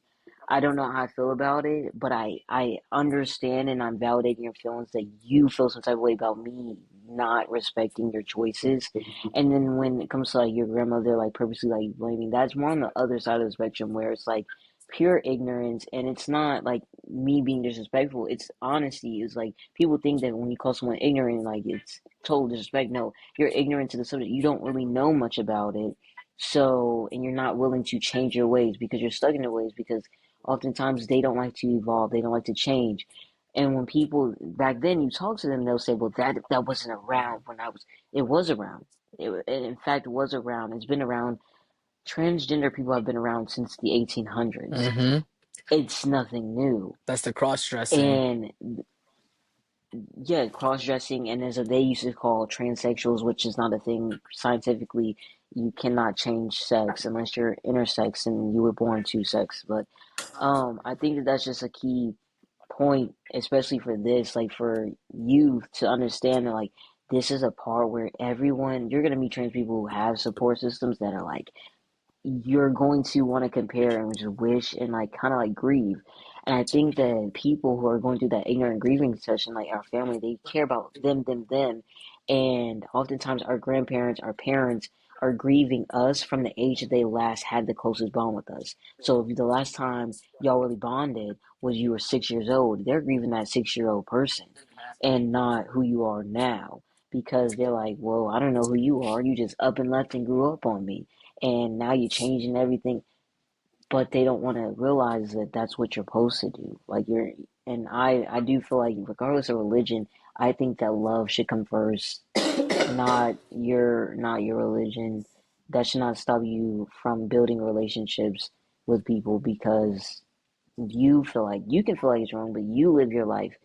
I don't know how I feel about it, but I understand and I'm validating your feelings that you feel some type of way about me not respecting your choices. And then when it comes to like your grandmother like purposely like blaming, that's more on the other side of the spectrum where it's like pure ignorance and it's not like me being disrespectful, it's honesty. It's like people think that when you call someone ignorant, like it's total disrespect. No, you're ignorant to the subject. You don't really know much about it. So, and you're not willing to change your ways because you're stuck in your ways because oftentimes they don't like to evolve, they don't like to change. And when people back then you talk to them, they'll say, "Well, that wasn't around when I was." It was around. It in fact was around. It's been around. Transgender people have been around since the 1800s. Mm-hmm. It's nothing new. That's the cross-dressing. And yeah, cross dressing, and as they used to call transsexuals, which is not a thing scientifically. You cannot change sex unless you're intersex and you were born two sex. But I think that that's just a key point, especially for this, like for youth to understand that like this is a part where everyone you're gonna meet trans people who have support systems that are like you're going to want to compare and just wish and like kind of like grieve. And I think that people who are going through that ignorant grieving session, like our family, they care about them. And oftentimes our grandparents, our parents are grieving us from the age that they last had the closest bond with us. So if the last time y'all really bonded was you were 6 years old, they're grieving that 6 year old person and not who you are now. Because they're like, well, I don't know who you are. You just up and left and grew up on me and now you're changing everything, but they don't want to realize that that's what you're supposed to do. Like you're, and I do feel like regardless of religion, I think that love should come first, not your religion. That should not stop you from building relationships with people because you feel like you can feel like it's wrong, but you live your life.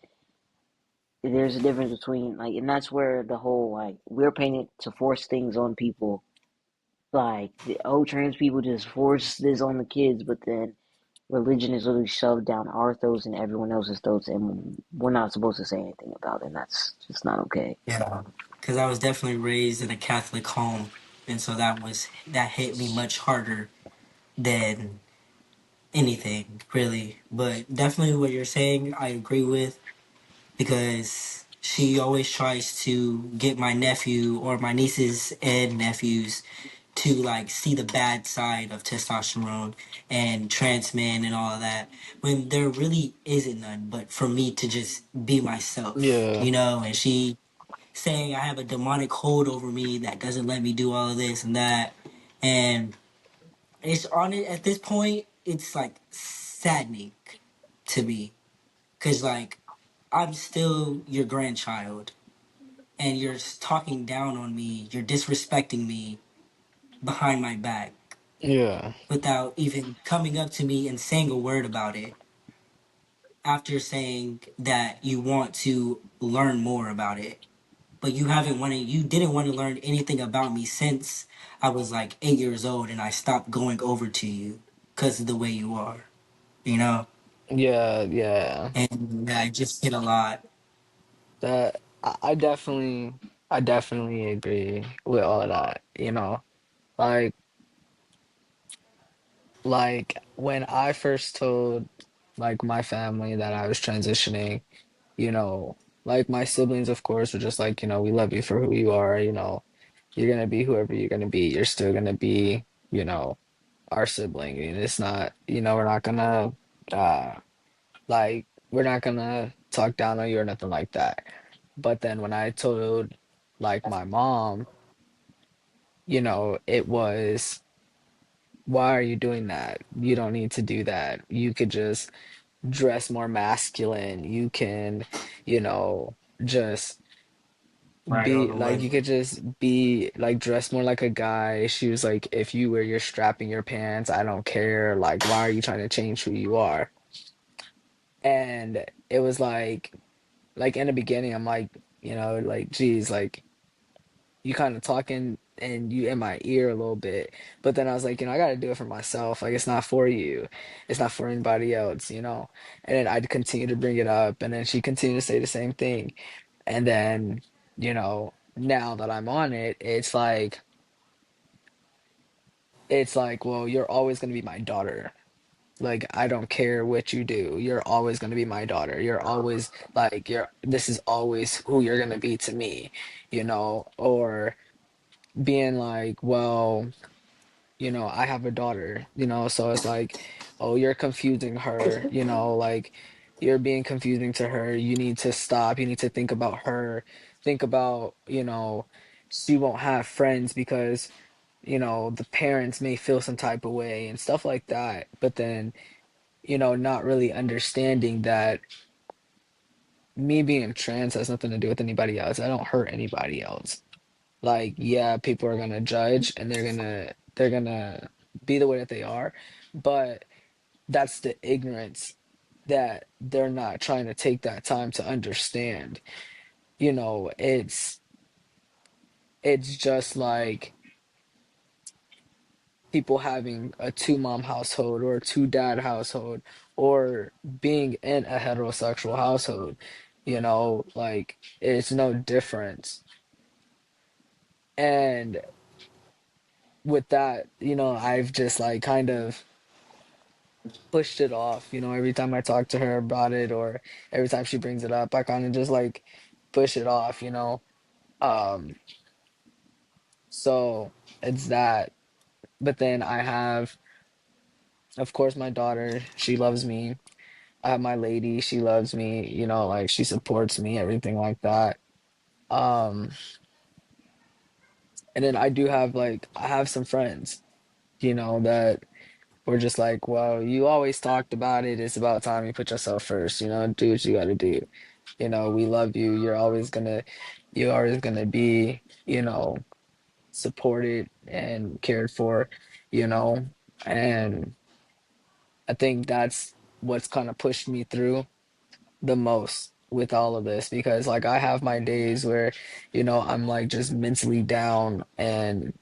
There's a difference between like, and that's where the whole like we're painted to force things on people like trans people just force this on the kids, but then religion is literally shoved down our throats and everyone else's throats, and we're not supposed to say anything about it. And that's just not okay. Yeah. Because I was definitely raised in a Catholic home. And so that hit me much harder than anything, really. But definitely what you're saying, I agree with because she always tries to get my nephew or my nieces and nephews to like see the bad side of testosterone and trans men and all of that when there really isn't none but for me to just be myself, Yeah. you know. And she saying I have a demonic hold over me that doesn't let me do all of this and that, and it's on it at this point it's like saddening to me because like I'm still your grandchild and you're talking down on me, you're disrespecting me behind my back Yeah. without even coming up to me and saying a word about it after saying that you want to learn more about it. But you didn't want to learn anything about me since I was like 8 years old and I stopped going over to you because of the way you are, you know? Yeah. Yeah. And I just hit a lot. That I definitely agree with all of that, you know. Like like when I first told like my family that I was transitioning, you know, like my siblings of course were just like, we love you for who you are, you're gonna be whoever you're gonna be. You're still gonna be, our sibling. And it's not, uh we're not gonna talk down on you or nothing like that. But then when I told like my mom, it was, why are you doing that? You don't need to do that. You could just dress more masculine. You can, you know, just Right on be the like, money. you could just be like dress more like a guy. She was like, if you wear your strap in your pants, I don't care. Like, why are you trying to change who you are? And it was like, like in the beginning, I'm like, like, geez, like you kind of talking and you in my ear a little bit. But then I was like, I got to do it for myself. Like, it's not for you. It's not for anybody else. And then I'd continue to bring it up, and then she continued to say the same thing. And then, now that I'm on it, it's like, well, you're always going to be my daughter. Like, I don't care what you do. You're always going to be my daughter. You're always like, this is always who you're going to be to me. Or being like, well, I have a daughter, so it's like, oh, you're confusing her, like you're being confusing to her. You need to stop. You need to think about her. Think about, she won't have friends because, the parents may feel some type of way and stuff like that. But then, not really understanding that me being trans has nothing to do with anybody else. I don't hurt anybody else. Like, yeah, people are gonna judge and they're gonna be the way that they are, but that's the ignorance that they're not trying to take that time to understand. It's just like people having a two mom household or a two dad household or being in a heterosexual household, like it's no difference. And with that, I've just like kind of pushed it off. Every time I talk to her about it or every time she brings it up, I kind of just like push it off. Um, so it's that. But then I have, of course, my daughter. She loves me. I have my lady. She loves me. Like she supports me, everything like that. Um, and then I have some friends, that we're just like, well, you always talked about it. It's about time you put yourself first, do what you got to do. We love you. You're always gonna be, supported and cared for. And I think that's what's kind of pushed me through the most with all of this because like I have my days where, I'm like just mentally down and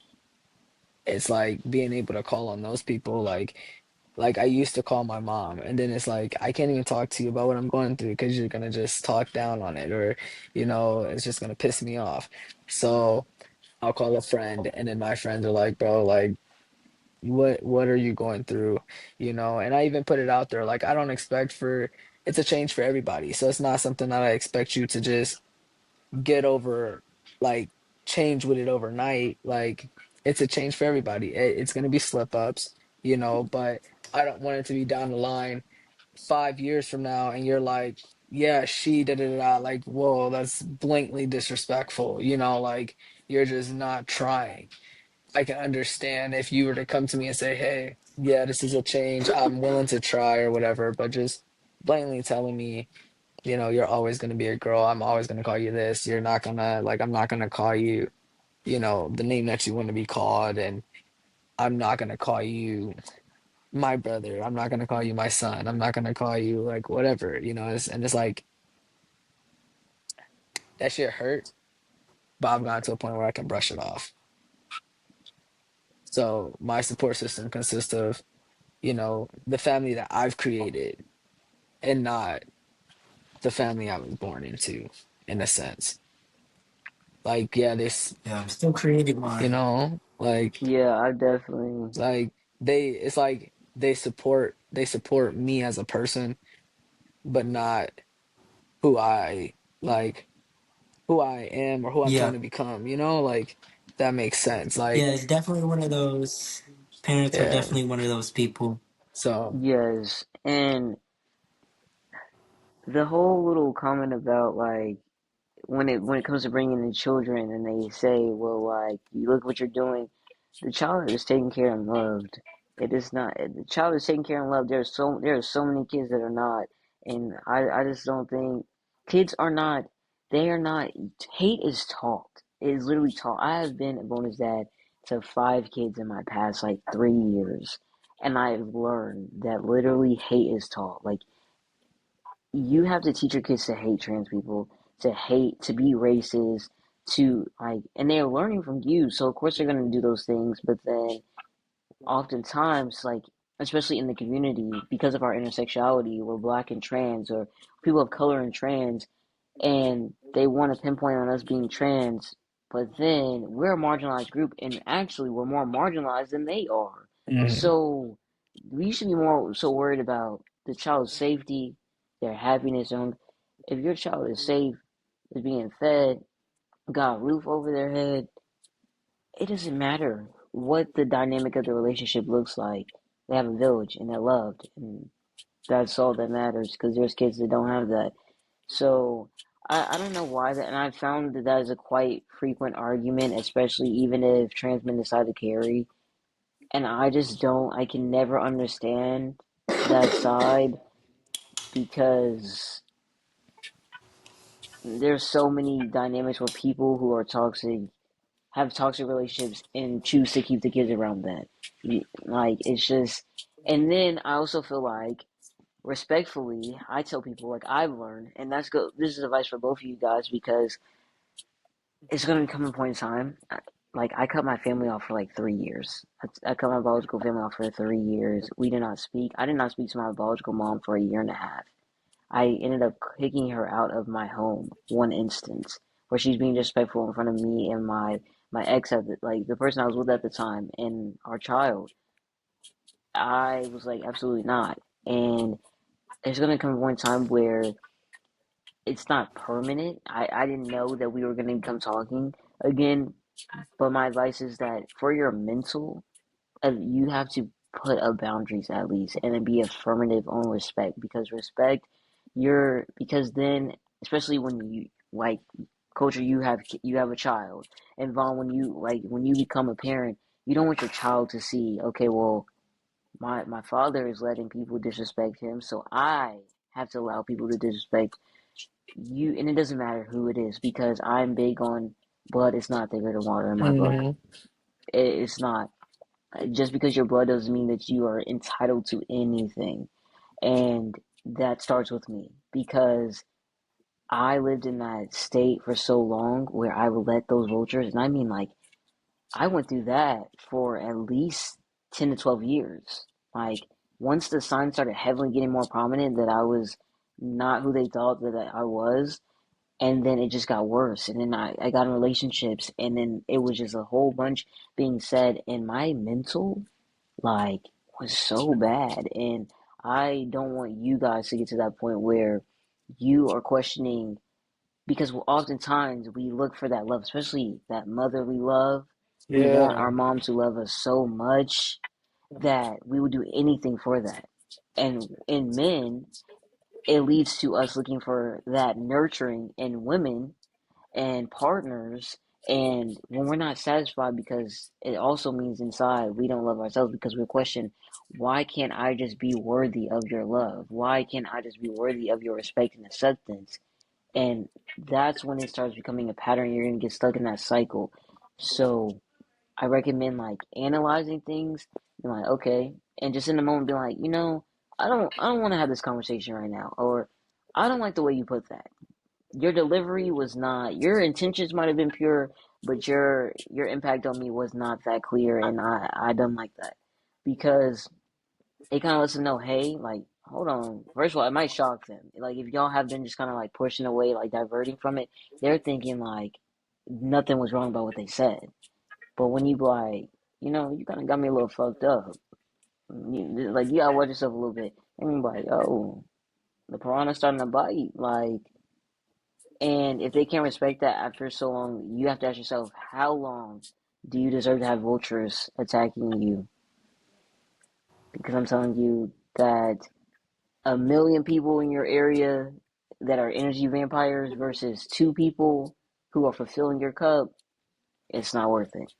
it's like being able to call on those people like I used to call my mom and then it's like I can't even talk to you about what I'm going through because you're gonna just talk down on it or it's just gonna piss me off. So I'll call a friend and then my friends are like, bro, like what are you going through? And I even put it out there like I don't expect for it's a change for everybody. So it's not something that I expect you to just get over like change with it overnight. Like it's a change for everybody. It's gonna be slip ups, but I don't want it to be down the line 5 years from now and you're like, yeah, she did it like, whoa, that's blatantly disrespectful, like you're just not trying. I can understand if you were to come to me and say, hey, yeah, this is a change. I'm willing to try or whatever, but just blatantly telling me, you're always going to be a girl. I'm always going to call you this. You're not going to, like, I'm not going to call you, the name that you want to be called. And I'm not going to call you my brother. I'm not going to call you my son. I'm not going to call you, like, whatever. And it's like, that shit hurt, but I've gotten to a point where I can brush it off. So my support system consists of, the family that I've created and not the family I was born into, in a sense. Like, yeah, Yeah, I'm still creating mine. like Yeah, I definitely. Like it's like they support me as a person, but not who I like who I am or who I'm trying Yeah, to become, like that makes sense. yeah, Like, it's definitely one of those. Parents are yeah. definitely one of those people. So Yes, and the whole little comment about like when it comes to bringing in children and they say, well, like you look what you're doing, the child is taken care and loved. It is not the child is taken care and loved. There are so many kids that are not, and I just don't think kids are not. They are not. Hate is taught. It is literally taught. I have been a bonus dad to 5 kids in my past like 3 years, and I've learned that literally hate is taught. Like you have to teach your kids to hate trans people, to hate, to be racist, to like, and they're learning from you. So of course they're gonna do those things, but then oftentimes, like, especially in the community, because of our intersectionality, we're black and trans, or people of color and trans, and they want to pinpoint on us being trans, but then we're a marginalized group, and actually we're more marginalized than they are. Mhm. So we should be more so worried about the child's safety, their happiness. And if your child is safe, is being fed, got a roof over their head, it doesn't matter what the dynamic of the relationship looks like. They have a village and they're loved, and that's all that matters. Because there's kids that don't have that. So I don't know why that, and I found that that is a quite frequent argument, especially even if trans men decide to carry. And I just don't, I can never understand that side because there's so many dynamics where people who are toxic have toxic relationships and choose to keep the kids around that. Like, it's just, and then I also feel like, respectfully, I tell people, like, I've learned, and that's go, this is advice for both of you guys because it's going to come a point in time. Like, I cut my family off for like 3 years. I cut my biological family off for 3 years. We did not speak. I did not speak to my biological mom for a year and a half. I ended up kicking her out of my home one instance where she's being disrespectful in front of me and my ex at the, like the person I was with at the time and our child. I was like, absolutely not. And there's gonna come a point in time where it's not permanent. I didn't know that we were gonna become talking again, but my advice is that for your mental, you have to put up boundaries at least and then be affirmative on respect because respect because then especially when you like culture you have a child and Vaughn when you become a parent you don't want your child to see okay well my father is letting people disrespect him so I have to allow people to disrespect you and it doesn't matter who it is because I'm big on blood is not thicker than water in my book Mhm. it's not just because your blood doesn't mean that you are entitled to anything. And that starts with me because I lived in that state for so long where I would let those vultures, and I mean, like, I went through that for at least 10 to 12 years. Like, once the signs started heavily getting more prominent that I was not who they thought that I was, and then it just got worse. And then I got in relationships, and then it was just a whole bunch being said, and my mental like was so bad and I don't want you guys to get to that point where you are questioning because oftentimes we look for that love, especially that motherly love. We want Yeah. our mom to love us so much that we would do anything for that. And in men, it leads to us looking for that nurturing in women and partners. And when we're not satisfied, because it also means inside we don't love ourselves because we question, why can't I just be worthy of your love? Why can't I just be worthy of your respect and acceptance? And that's when it starts becoming a pattern. You're going to get stuck in that cycle. So I recommend like analyzing things and like, okay, and just in the moment be like, I don't want to have this conversation right now, or I don't like the way you put that your delivery was not your intentions might have been pure but your impact on me was not that clear and I don't like that because it kind of lets them know hey like hold on first of all it might shock them like if y'all have been just kind of like pushing away like diverting from it they're thinking like nothing was wrong about what they said but when you like you kind of got me a little fucked up like you gotta watch yourself a little bit and you're like oh the piranha's starting to bite like and if they can't respect that after so long, you have to ask yourself, how long do you deserve to have vultures attacking you? Because I'm telling you that a million people in your area that are energy vampires versus two people who are fulfilling your cup, it's not worth it.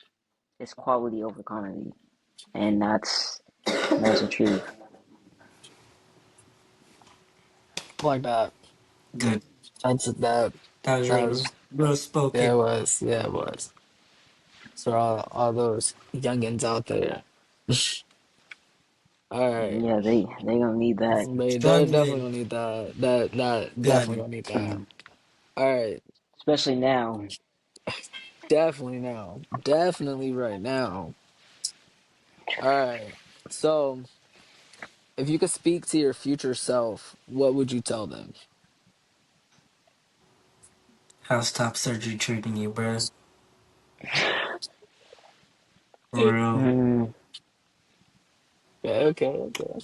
It's quality over quantity. And that's the truth. Like that. Good. That's that. That was That real, was. real Yeah, it spoken. was. Yeah, it was. So all those youngins out there. All right. Yeah, they gonna need that. They definitely Struggling. gonna need that. That definitely Good. gonna need that. All right. Especially now. Definitely now. Definitely right now. All right. So, if you could speak to your future self, what would you tell them? How's top surgery treating you, bro? For real. Mm, Okay, okay, okay.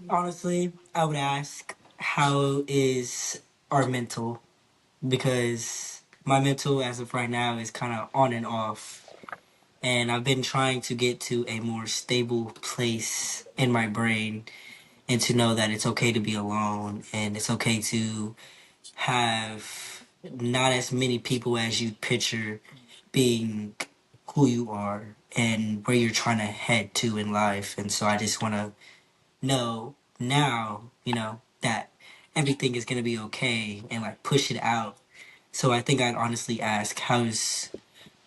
Honestly, I would ask, how is our mental? Because my mental, as of right now, is kind of on and off. And I've been trying to get to a more stable place in my brain and to know that it's okay to be alone and it's okay to have not as many people as you picture being who you are and where you're trying to head to in life. And so I just want to know now, that everything is going to be okay and like push it out. So I think I'd honestly ask, how's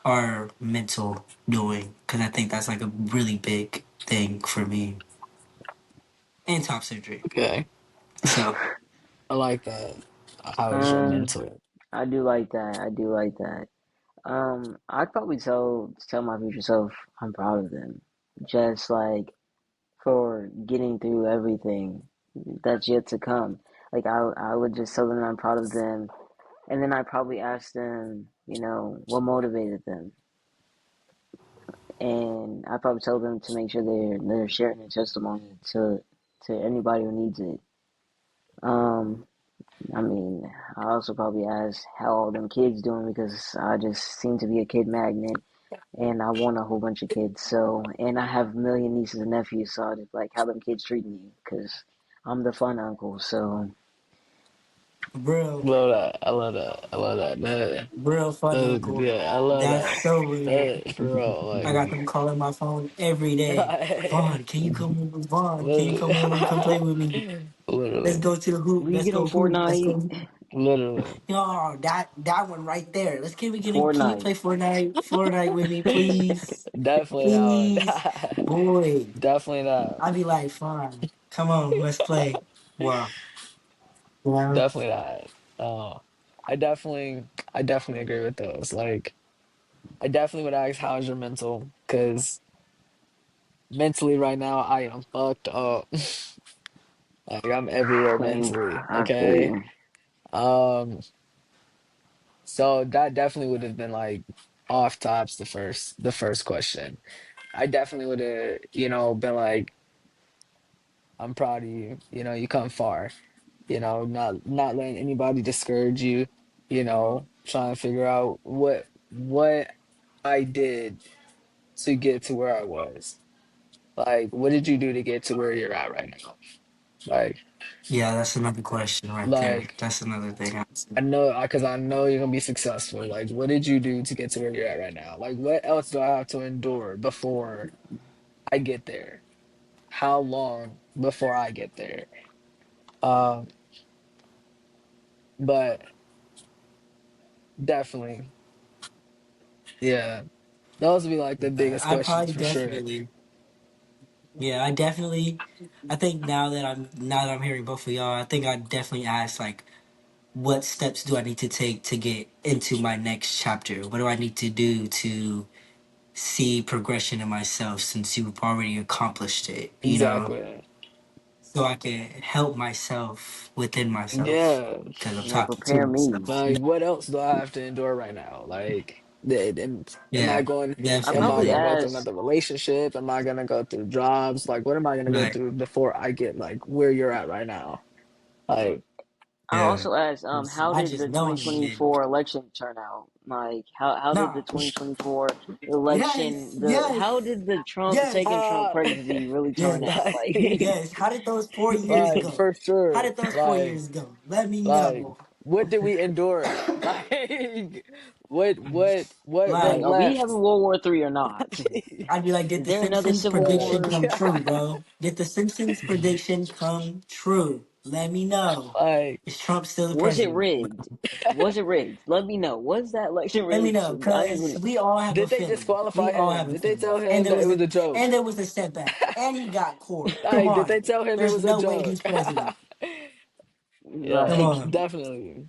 our mental doing? Because I think that's like a really big thing for me and top surgery. Okay. So I like that. How is your um, mental? I do like that. I do like that. I'd probably tell my future self I'm proud of them. Just like for getting through everything that's yet to come. Like I would just tell them I'm proud of them, and then I probably ask them, what motivated them, and I probably tell them to make sure they're sharing their testimony to anybody who needs it. Um, I mean, I also probably ask how all them kids doing because I just seem to be a kid magnet, and I want a whole bunch of kids. So, and I have a million nieces and nephews, so I just like how them kids treating me because I'm the fun uncle. So, real, Love that. I love that. I love that. real fun, uncle. Yeah, I love That's that. so real. That for real. I got them calling my phone every day. Like, Vaughn, can you come over? Vaughn, can you come literally, over and come play with me? Let's literally, go to the hoop. we Let's get on go hoop. Let's Fortnite. go. literally. Oh, that one right there. Can you Fortnite. play Fortnite with me, please? Definitely Please, not. boy. Definitely not. I'd be like, fine, come on, let's play. Wow. Yeah. Definitely not. Uh, I definitely agree with those. Like, I definitely would ask, how's your mental? Because mentally, right now, I am fucked up. Like, I'm everywhere mentally. I feel Okay. you. Um, so that definitely would have been like off tops the first question. I definitely would have, been like, I'm proud of you. You come far. Not letting anybody discourage you, trying to figure out what I did to get to where I was. Like, what did you do to get to where you're at right now? Like, Yeah, that's another question right there. like That's another thing. I know, because I know you're gonna be successful. Like, what did you do to get to where you're at right now? Like, what else do I have to endure before I get there? How long before I get there? Um, but definitely, yeah, those would be like the biggest I questions probably for sure. definitely, yeah, I think now that I'm hearing both of y'all, I think I definitely asked like, what steps do I need to take to get into my next chapter? What do I need to do to see progression in myself since you've already accomplished it? Exactly. So I can help myself within myself Yeah. because I'm Yeah, talking to prepare me. myself. Like, what else do I have to endure right now? Like, Yeah, I am I probably definitely. gonna go through ask. another relationship? Am I gonna go through jobs? Like, what am I gonna go Right. through before I get like where you're at right now? Like, I Yeah. also asked, how I did just the know I'm gonna get. 2024 election turn out? Like, how did the Nah. 2024 Yes. election, how Yes. did the taking Yes. Trump ah, presidency really turn out? Yes. Like, like, Yes. How did those 4 years like go? for How sure. did those 4 years go? Let me Like, know. what did we endure? Like, what like, went Like, are we having left? World War III or not? I'd be like, did Is the there another Simpsons civil prediction war? come true, God, bro? Did the Simpsons prediction come true? Let me know. like, Is Trump still the Was it president? rigged? Was it rigged? Let me know. Was that election Let me rigged? know, I need to cause know. we all have a Did they feeling. We disqualify all him? have a Did they feeling. tell him that it was a joke? And there was a setback. And he got court. Come Like, did on. they tell him it There's was a no way he's joke? president. Come Yeah, Like, on. definitely,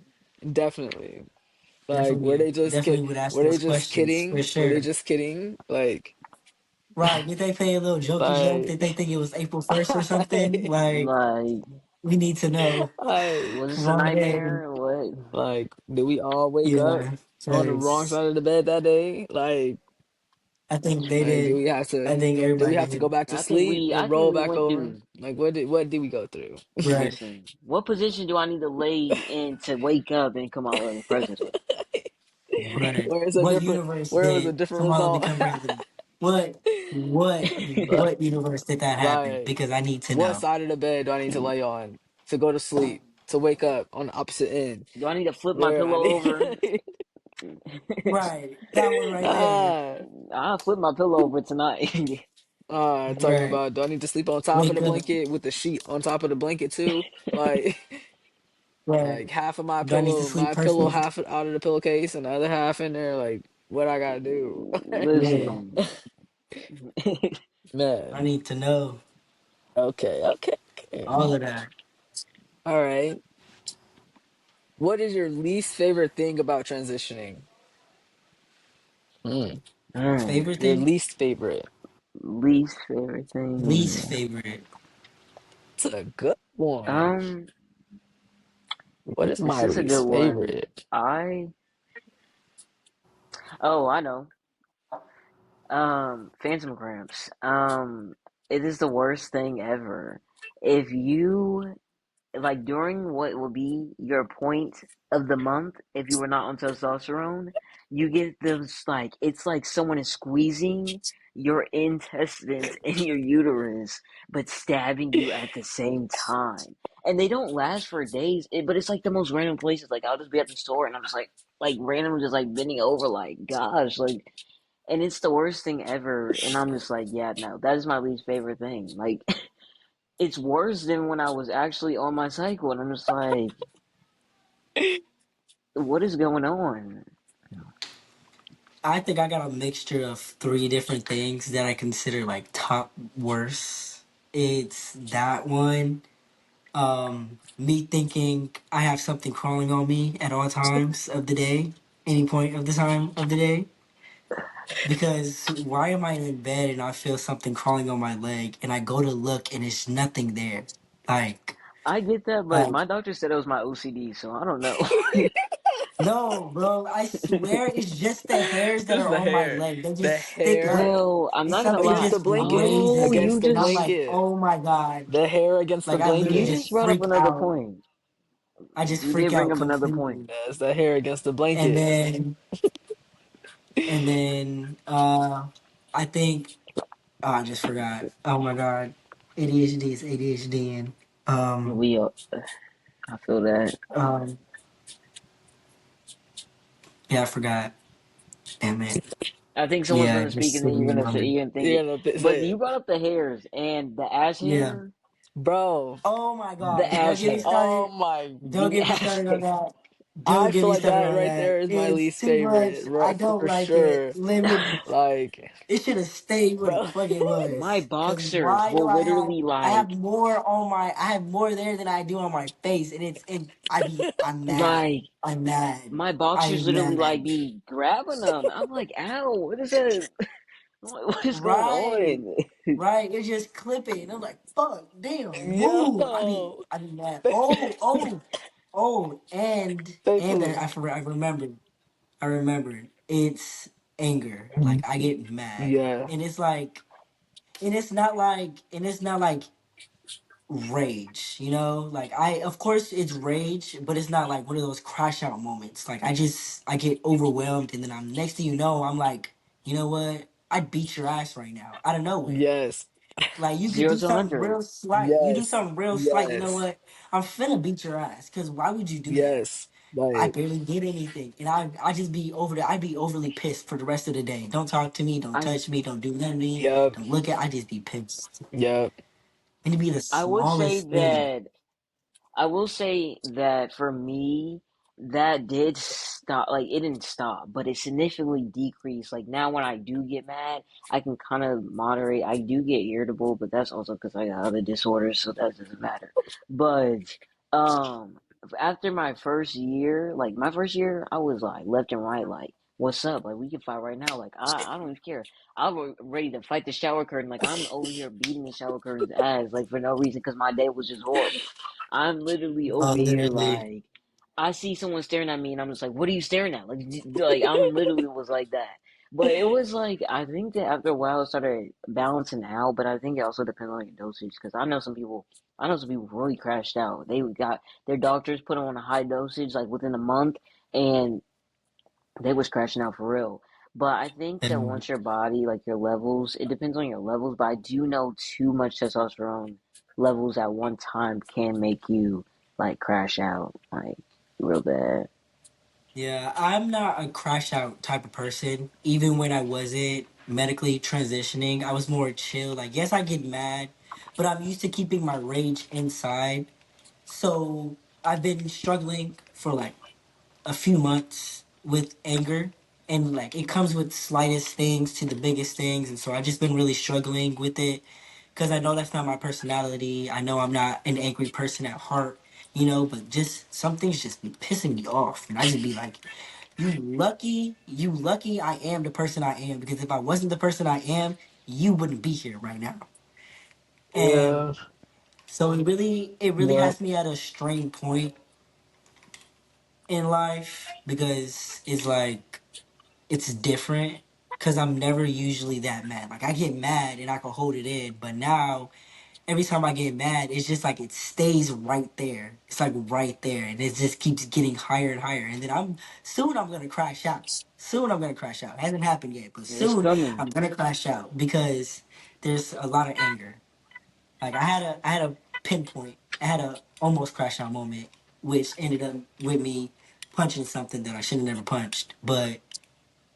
definitely. Like, Definitely, definitely would ask were they those just questions for kidding? Were they sure. just kidding? Right? Did they play a little jokey joke? Did Like, they think it was April 1st or something? Like, like, we need to know. like, was this a Go ahead. nightmare? What? did we all wake up Yeah, on the wrong because side of the bed that day? I think they Like, did. I think did we everybody have to go did. back to sleep I and think roll we back went over? through. Like, what did we go through? Right, Listen, what position do I need to lay in to wake up and come out as president? right. Where it's a What different, universe where it was a did different Kamala result? become president? Like, What universe did that happen? like, Because I need to what know. side of the bed do I need to lay on to go to sleep, to wake up on the opposite end? Do I need to flip my Where I pillow need, over? Right, that one right there. ah, I'll flip my pillow over tonight. talking Right. about, do I need to sleep on top of Wake the up. blanket with the sheet on top of the blanket too? Like, Right. like half of Do I need to sleep my pillow personally? half out of the pillowcase and the other half in there. Like, what I gotta do? Yeah. Listen, I Man. need to know Okay, okay, okay. all of that. All right. What is your least favorite thing about transitioning? Hmm. Favorite Your thing? least favorite. least favorite Least thing. favorite. It's a good one. Um, What is this my is a good least one. favorite? Oh, I know. Phantom cramps. It is the worst thing ever. If you like during what will be your point of the month, if you were not on testosterone, you get those like it's like someone is squeezing your intestines in your uterus, but stabbing you at the same time. And they don't last for days, but it's like the most random places. Like I'll just be at the store and I'm just like randomly just like bending over, like gosh, like, and it's the worst thing ever. And I'm just like, yeah, no, that is my least favorite thing. Like it's worse than when I was actually on my cycle, and I'm just like, what is going on? I think I got a mixture of three different things that I consider like top worst. It's that one. Me thinking I have something crawling on me at all times of the day, any point of the time of the day. Because why am I in bed and I feel something crawling on my leg and I go to look and it's nothing there? Like, I get that, but like my doctor said it was my OCD, so I don't know. no, bro. I swear it's just the hairs that Just are the on my hair. leg. They The just stick hair up. Well, I'm It's not gonna something against lie. the just blanket. Oh, raising, Against you the and I'm just like, blanket. oh my god! The hair against the Like I literally you blanket. just just brought up freak another out. point. I just You freak did bring out up another point. completely. That's the hair against the And blanket. then, and then, I think I just forgot. Oh my god, ADHD is ADHD, and We, I feel that. um, yeah, I forgot. Damn it. I think someone's Yeah, gonna speak just and then slipped my mind. you're gonna think You're it. gonna But say you it. brought up the hairs and the ash Yeah. hair. Bro. Oh my The god! Don't ash get me hair. Oh started. my. Don't The get me ash started on hair. that. Don't I get feel me like started that on right that. there is my It's least too much. favorite, I bro, don't for like it. sure. Limit. Like, It should have stayed what the bro. fuck it My was. Cause boxers why do will I have? literally I have like more on my. I have more there than I do on my face, and it's. And I be. I'm mad. like I'm mad. my I boxers am literally like mad. be grabbing them. I'm like, ow, what is that? What is going Right. on? Right. It's just clipping. And I'm like, fuck, damn, move. I be. Yo. I be mad. Oh. Oh. Oh. And then Thankfully. I remembered. I remembered. It's anger. Like I get mad, Yeah. and it's like, and it's not like rage. You know, like of course it's rage, but it's not like one of those crash out moments. Like I get overwhelmed, and then I'm next thing you know, I'm like, you know what? I'd beat your ass right now out of nowhere. Yes. Like you could Zero do to something 100. real slight. You do Yes. something real slight. You know Yes. what? I'm finna beat your ass. Cause why would you do that? Yes. I Like, barely did anything, and I just be I be overly pissed for the rest of the day. Don't talk to me, don't I touch me, don't do nothing to me, yep. don't look at. I just be pissed, Yep. and it be the I would say smallest thing. that I will say that for me, that did stop. Like it didn't stop, but it significantly decreased. Like now, when I do get mad, I can kind of moderate. I do get irritable, but that's also because I got other disorders, so that doesn't matter. But um, after my first year, like my first year, I was like left and right, like, "What's up? Like we can fight right now. Like I don't even care. I'm ready to fight the shower curtain. Like I'm over here beating the shower curtain's ass, like for no reason, because my day was just horrible. I'm literally over here Literally. like." I see someone staring at me and I'm just like, what are you staring at? Like I'm literally was like that. But it was like, I think that after a while it started balancing out, but I think it also depends on your dosage because I know some people really crashed out. They got their doctors put them on a high dosage like within a month and they was crashing out for real. But I think that And once your body, like your levels, it depends on your levels, but I do know too much testosterone levels at one time can make you like crash out like real bad. yeah, I'm not a crash out type of person. Even when I wasn't medically transitioning, I was more chill. Like, yes, I get mad, but I'm used to keeping my rage inside. So I've been struggling for like a few months with anger, and like it comes with slightest things to the biggest things, and so I've just been really struggling with it because I know that's not my personality. I know I'm not an angry person at heart, but just some things just be pissing me off, and I just be like, you lucky I am the person I am, because if I wasn't the person I am, you wouldn't be here right now. And Yeah, so it really yeah, has me at a strained point in life, because it's like it's different, because I'm never usually that mad. Like I get mad and I can hold it in, but now every time I get mad, it's just like it stays right there. It's like right there, and it just keeps getting higher and higher. And then I'm gonna crash out. Soon I'm gonna crash out. It hasn't happened yet, but It's soon coming. I'm gonna crash out because there's a lot of anger. Like I had a pinpoint. I had a almost crash out moment, which ended up with me punching something that I should have never punched. But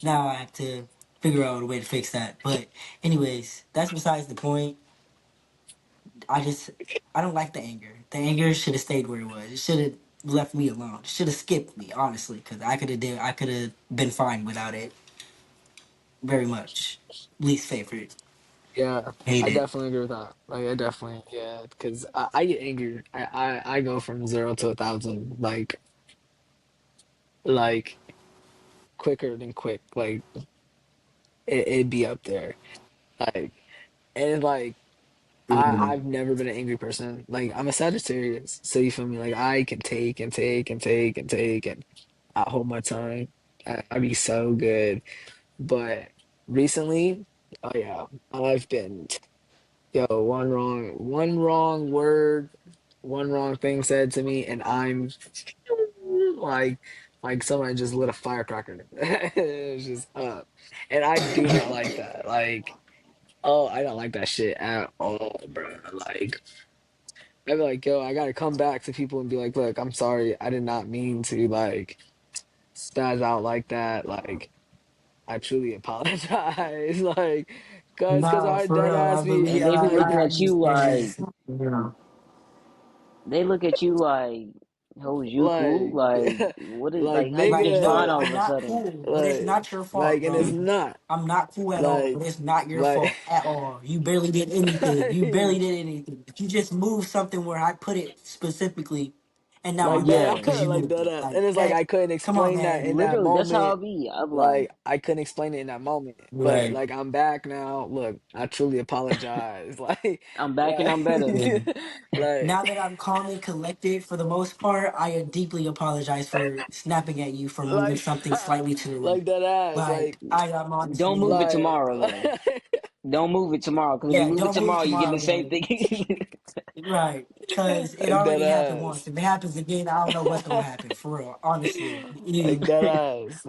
now I have to figure out a way to fix that. But anyways, that's besides the point. I just I don't like the anger. The anger should have stayed where it was. It should have left me alone. It should have skipped me, honestly, because I could have been fine without it. Very much. Least favorite. yeah. Hate I it. definitely agree with that. Like, I definitely, yeah, because I get angry. I go from 0 to 1,000, like quicker than quick. Like, it'd be up there. Like, and like, I've never been an angry person. Like, I'm a Sagittarius, so you feel me? Like, I can take and take and take and take, and I hold my tongue. I be so good. But recently, oh yeah, I've been, yo, one wrong word, one wrong thing said to me, and I'm like, like someone just lit a firecracker. It's just up, and I do not like that. Like, oh, I don't like that shit at all, bro. Like, I'd be like, yo, I gotta come back to people and be like, look, I'm sorry, I did not mean to like spaz out like that. Like, I truly apologize. Like, cause No, I for dead real. ass be And they be like, looking I at you like understand. Yeah. they look at you like, "Oh, is you cool? like, Like, what is like like? How you Like, just fine nigga, no, all of I'm a not sudden?" cool, but it's not your fault, and it's bro. not I'm not cool at all, like, but it's not your like, fault at all. You barely did anything. You barely did anything. You just moved something where I put it specifically, and now like I'm mad Yeah, because that, you like moved that. it. Like And it's like that. I couldn't Come on, explain that man. in that literally, that's how I moment. be. I'm like, Like I couldn't explain it in that moment, but Right. like I'm back now. Look, I truly apologize. I'm back and Like, I'm better. Yeah. like, Now that I'm calm and collected for the most part, I deeply apologize for snapping at you for moving like, something slightly to the right. like that ass. Like I'm Don't honestly move it Like, tomorrow though. Don't move it tomorrow because if you yeah. move it Don't move tomorrow, you get tomorrow the same though. thing. Right, because it like that already happened ass. once. If it happens again, I don't know what's gonna happen for real. Honestly, you Like that ass.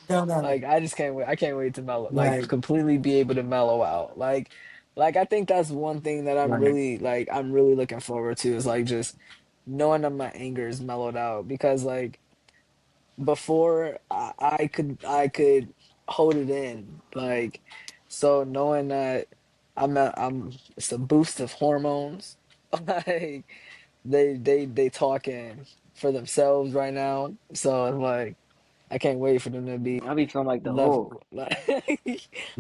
don't know. Like I just can't wait. I can't wait to mellow, like Right, completely be able to mellow out. Like I think that's one thing that right. I'm really looking forward to is like just knowing that my anger is mellowed out because like before I could hold it in like so knowing that I'm it's a boost of hormones like they talking. for themselves right now. So it's like I can't wait for them to be I be feeling like the level Hulk. like,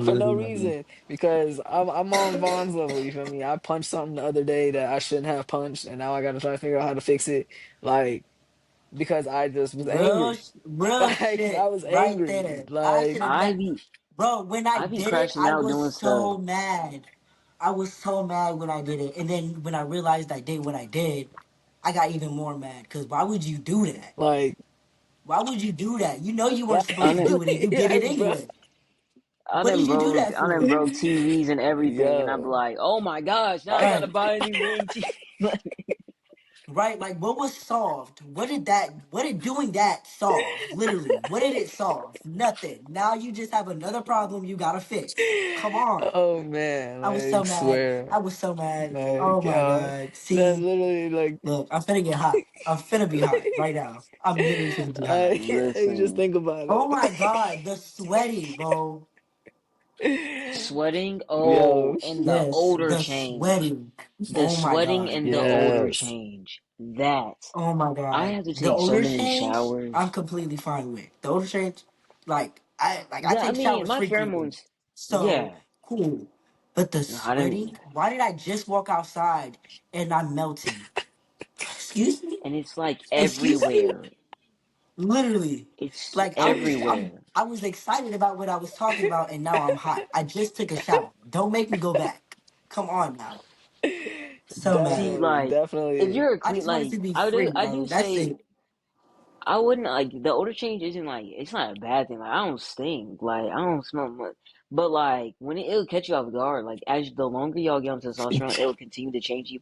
for no Literally. reason because I'm on Vaughn's level. You feel me? I punched something the other day that I shouldn't have punched, and now I got to try to figure out how to fix it. Like because I just was angry. Real Like I shit was right angry. there. I should Like have I not. be Bro, when I I be did it, crashing I out was doing stuff. so mad. I was so mad when I did it. And then when I realized I did what I did, I got even more mad. Because why would you do that? like Why would you do that? You know you weren't like, I supposed to do it and you did it like bro. anyway. What did you do that I done for? broke TVs and everything, and I be Yo, like, oh my gosh, now I I, gotta Right. buy a new ring. Right? Like what was solved? What did doing that solve? Literally, what did it solve? Nothing. Now you just have another problem you gotta fix. Come on. oh man, I was so like mad. swear, I was so mad. Oh like my yo, god. that See, literally like look, I'm finna get hot. I'm finna be hot right now. I'm literally finna be hot. you just Listen, think about Oh my it. god, the sweating, bro. sweating. Oh, Yo, and the Yes, odor the change. sweating. The Oh my sweating god. and the odor yes. change. That Oh my I god. have to The take so odor many change, I'm showers. completely fine with. The odor change, I I take mean, showers my frequently. pheromones. So Yeah, cool. But the no, I didn't. sweating, why did I just walk outside and I'm melting? Excuse me? And it's like Excuse me? everywhere. Literally. It's Like everywhere. I was excited about what I was talking about and now I'm hot. I just took a shower. Don't make me go back. Come on now. So See, mad. Definitely, like, if definitely. you're a I clean, just wanted like, to be free, I bro. do That's say it. I wouldn't like the odor change isn't like it's not a bad thing. Like I don't stink, like I don't smell much, but like when it'll catch you off guard. Like as the longer y'all get on testosterone, it'll continue to change you.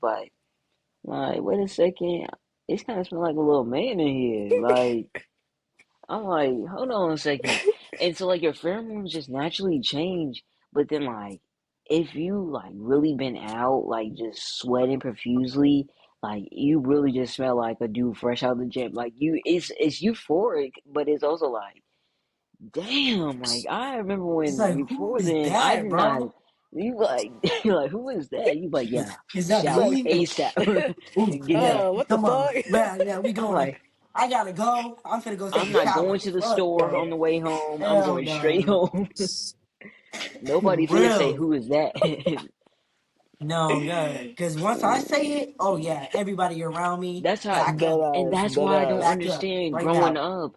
Like wait a second, it's kind of smell like a little man in here. Like I'm like, hold on a second. And so like your pheromones just naturally change, but then like if you like really been out, like just sweating profusely, like you really just smell like a dude fresh out of the gym. Like you it's euphoric, but it's also like, damn, like I remember It's when like, who before is then I that, did not bro? you like you're like who is that? You like, yeah, Is that shower Like, me? ASAP. Ooh, Yeah. yeah. what the Come on. fuck? Yeah, yeah, we I'm going. like I gotta go. I'm finna go take I'm a not going shower. to the Fuck store on no. the way home. I'm Hell going straight no. home. Nobody finna say Real. who is that. No, no. Because once I say it, oh yeah, everybody around me, That's how, back Dead up. and ass, that's dead why I don't ass. Back up. understand Right growing now. up.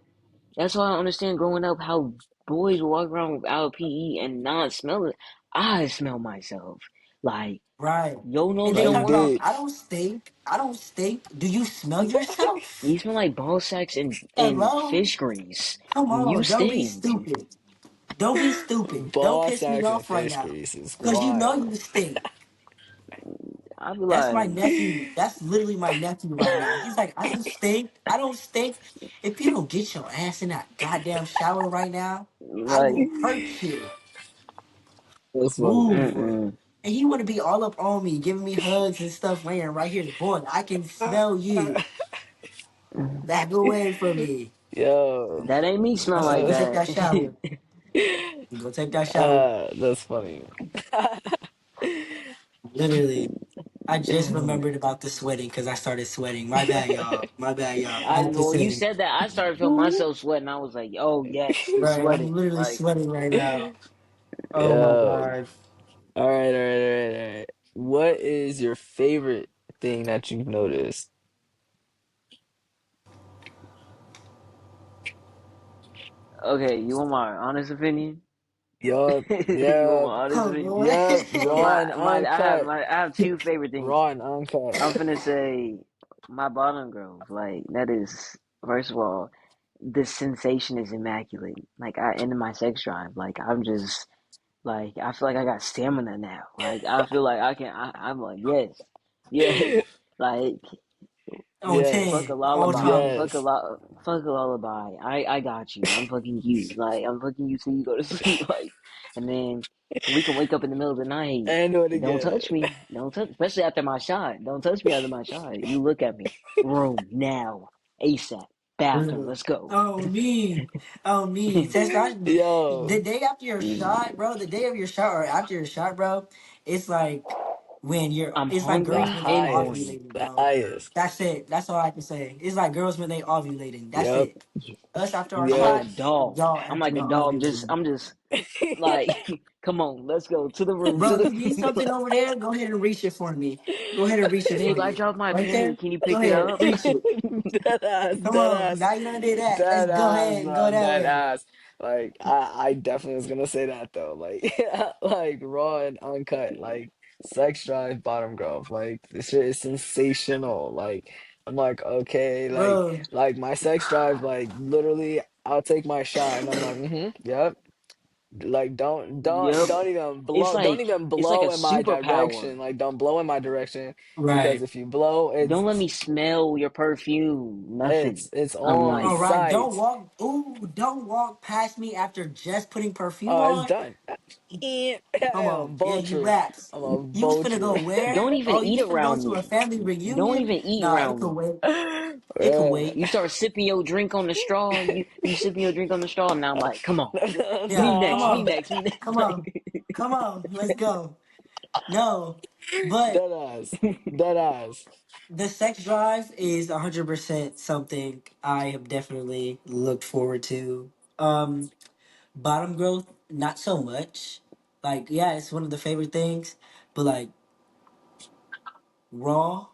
That's why I don't understand growing up how boys walk around without PE and not smell it. I smell myself. Like Right. your And nose they Like don't talk about, work. I bitch. don't stink. I don't stink. Do you smell yourself? You smell like ball sacks and Hello? fish grease. Come You on. Don't be stink. stupid. Don't be stupid. Don't Ball piss me sacks and off right fish now. grease is Because you know wild. you stink. I be That's my like, nephew. That's literally my nephew right now. He's like, I don't stink. I don't stink. If you don't get your ass in that goddamn shower right now, I like, will hurt you. That's funny. Ooh. mm-mm. And he want to be all up on me, giving me hugs and stuff, laying right here. Boy, I can smell you. Back away from me. Yo, That ain't me smell Let's like go take that. that shower. Go take that shower. that's funny. Literally. I just remembered about the sweating because I started sweating. My bad, y'all. My bad, y'all. I I had to When you say. said that, I started feeling myself sweating. I was like, "Oh yes, the Right. I'm sweating." literally Like, sweating right now. Oh my Yo, God. all right, all right, all right, all right. What is your favorite thing that you've noticed? okay, you want my honest opinion? Yup, You want yup, my honest Oh opinion? boy. yup. Raw and uncut. I have two favorite things. Raw and uncut. I'm finna say my bottom grove. Like that is first of all, the sensation is immaculate. Like I ended my sex drive. Like I'm just like I feel like I got stamina now. Like I feel like I can. I'm like yes, yes. Like On fuck a 10. Yes, On lullaby. time. yes. Fuck a lullaby. I got you. I'm fucking you. Like I'm fucking you till you go to sleep. Like, and then we can wake up in the middle of the night. And do it Don't again. touch me. Don't touch, especially after my shot. Don't touch me after my shot. You look at me. Room now. ASAP. Bathroom. Really. Let's go. Oh me. Oh me. Test the Yo, day after your shot, bro. The day of your shot or after your shot, bro. It's like when you're, I'm it's like The girls hungry when they and horny. highest. ovulating, The bro. highest. That's it. That's all I can say. It's like girls when they ovulating. That's Yep. it. Us after our I'm like Yep. a shots, dog. y'all I'm after like the a dog. Just ovulating. I'm just like, come on, let's go to the room. To Bro, the you need something over there? Go ahead and reach it for me. Go ahead and reach it for babe. I me. dropped my Right penny. there? Can you Go pick it ahead, up? reach it. Dead ass, Come dead on. ass, Now you done did that. Let's dead go ass, ahead and go bro, that dead way. ass. Like I definitely was gonna say that though. Like like raw and uncut. Like sex drive, bottom grove. Like this shit is sensational. Like I'm like okay, Bro, like my sex drive. Like literally, I'll take my shot and I'm like, yep. Like Yep. don't even It's like a blow in my superpower. direction. Like don't blow in my direction because right. if you blow, Don't let me smell your perfume. Nothing. it's I'm on All like, right. Don't site. walk. Ooh, don't walk past me after just putting perfume Oh, it's on. done. Come I'm a on. Yeah, you vulture. raps. I'm a You was finna go vulture. don't where? even Oh, you eat was finna go around to a me. family Don't reunion? even eat Nah, it around could me. wait. It could Yeah. wait. You start sipping your drink on the straw. You sipping your drink on the straw. And now I'm like, come on, me Yeah, come next, me Nah. on. next, me next. Come on. Come on. Let's go. No, but Dead ass. Dead ass. the sex drive is 100% something I have definitely looked forward to. Bottom growth, not so much. Like, yeah, it's one of the favorite things, but like raw,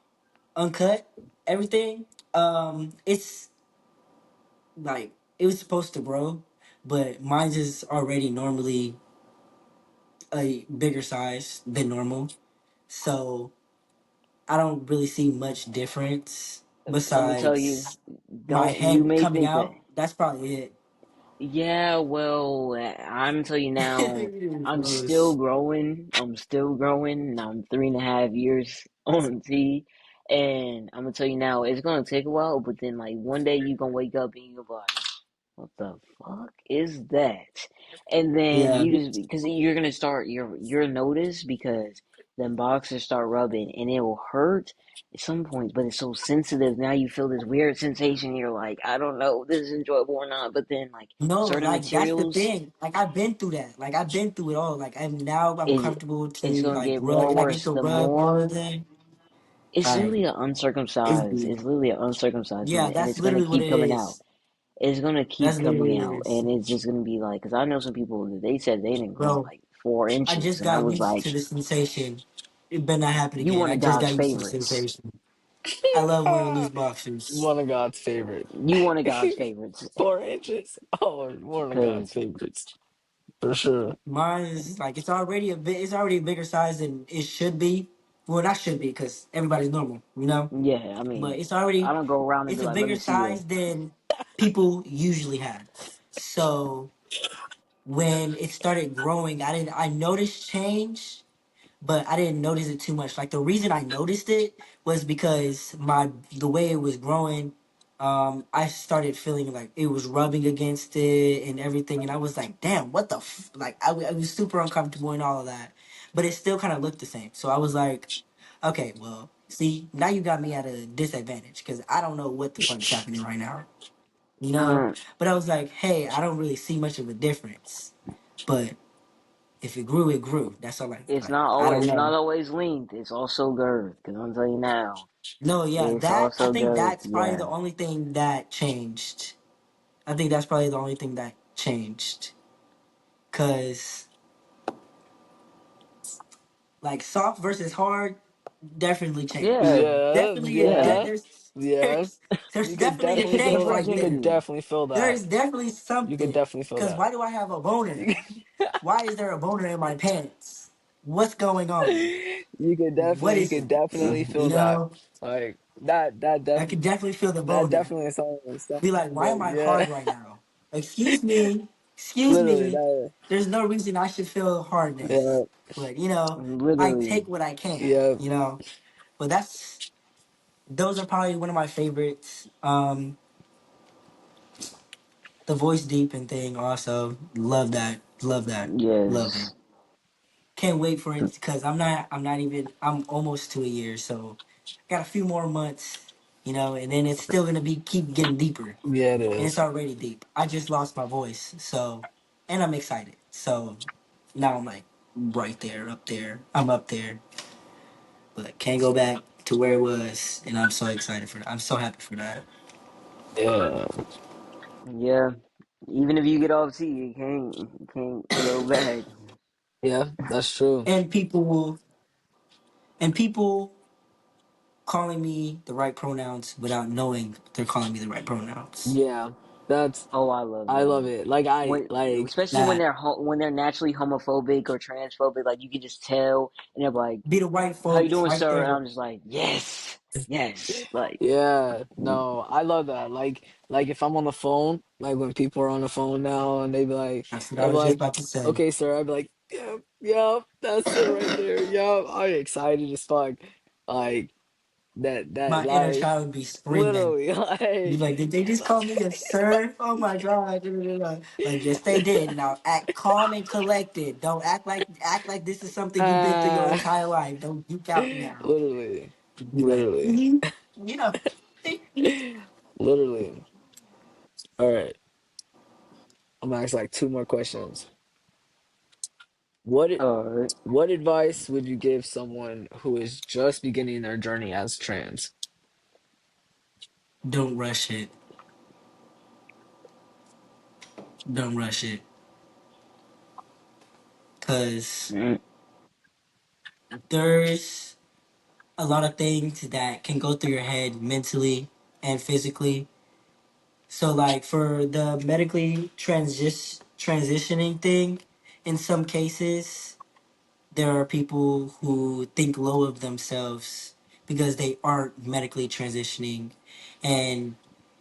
uncut, everything. It's like it was supposed to grow, but mine's is already normally a bigger size than normal. So I don't really see much difference I'm gonna tell you, besides my don't you head may coming think that. out. That's probably it. Yeah, well, I'm gonna tell you now, I'm still Gross. growing. I'm still growing. I'm 3.5 years on T, and I'm gonna tell you now, it's gonna take a while, but then like one day you gonna wake up and you're like, what the fuck is that? And then Yeah. you just because you're gonna start your notice because then boxers start rubbing and it will hurt at some points, but it's so sensitive. Now you feel this weird sensation. You're like, I don't know if this is enjoyable or not. But then like No, certain like that's the materials, thing. Like I've been through that. Like I've been through it all. Like I'm is comfortable it's to gonna like get rub more and I get worse to the rub all the more. day. It's Like literally an it's uncircumcised. deep. It's literally an uncircumcised Yeah, man, and that's it's gonna literally what keep it coming out. is. It's gonna That's keep literally coming what it out, is. and it's just gonna be like, because I know some people that they said they didn't grow Bro, like four I inches, just and I got was used to like, the sensation. It better not happen "You again. one I of just God's got used to the favorites. sensation. I love wearing loose boxers. One of God's favorite. You one of God's favorites." 4 inches. Oh, one of God's Because favorites. For sure. Mine is like it's already a bigger size than it should be. Well, not should be because everybody's normal, you know. yeah, I But mean, it's I already don't go around and it's be a like, "Let bigger me see your." size than people usually have. So when it started growing, I noticed change, but I didn't notice it too much. Like the reason I noticed it was because the way it was growing, I started feeling like it was rubbing against it and everything, and I was like, "Damn, what the like?" I was super uncomfortable and all of that, but it still kind of looked the same. So I was like, "Okay, well, see, now you got me at a disadvantage because I don't know what the fuck is happening right now, you know." Um, But I was like, "Hey, I don't really see much of a difference, but." If it grew, it grew. That's all. I don't it's not know. always length. It's also girth. Because I'm telling you now, No, yeah, it's that I also think girth. that's probably the Yeah. only thing that changed. I think that's probably the only thing that changed. Cause like soft versus hard definitely changed. Yeah. Yeah, Definitely, Yeah. yeah. there's You could definitely a definitely change feel right you could there. definitely feel There that. is definitely You could something. definitely feel Cause that. why do I have a boner? You Why is there a boner in my pants? What's going on? What you is could it? definitely You feel that. know, Like I could definitely feel the that boner. definitely is something Be like, why that am I yeah. hard right now? Excuse me, excuse Literally me. that There's no reason I should feel hardness, yeah. but I Literally. take what I can, Yeah. But those are probably one of my favorites. The voice deepen thing also love that, love it. Yes. Can't wait for it because I'm almost to a year, so I got a few more months, and then it's still gonna be keep getting deeper. Yeah, it And it's is. already deep. I just lost my voice, so and I'm excited. So now I'm like right there, up there. I'm up there. but can't go back to where it was, and I'm so excited for that. I'm so happy for that. Yeah, Yeah. Even if you get off T, you can't go back. yeah, that's true. And people calling me the right pronouns without knowing they're calling me the right pronouns. Yeah, that's Oh, I love I love that. it. Like I When, like especially when That they're naturally homophobic or transphobic, like you can just tell, and they're like, be the white "How you folks doing, right sir?" And there. I'm just like, "Yes, yes." Like, yeah, no, I love that. Like if I'm on the phone, like when people are on the phone now and That's what they I be was just like, about to say. okay, sir, I'd be like, yep, yep, that's it right there. Yep, I'm excited as fuck. Like that My inner like child would be screaming. literally Be like, did they just call me a sir? Oh my god! Like, yes, they did. Now act calm and collected. Don't act like this is something you've been through your uh entire life. Don't geek out now. literally, Be like, literally, you know. literally. All right, I'm gonna ask like two more questions. What uh, what advice would you give someone who is just beginning their journey as trans? Don't rush it. Don't rush it. Cause mm, there's a lot of things that can go through your head mentally and physically. So like for the medically transitioning thing, in some cases there are people who think low of themselves because they aren't medically transitioning, and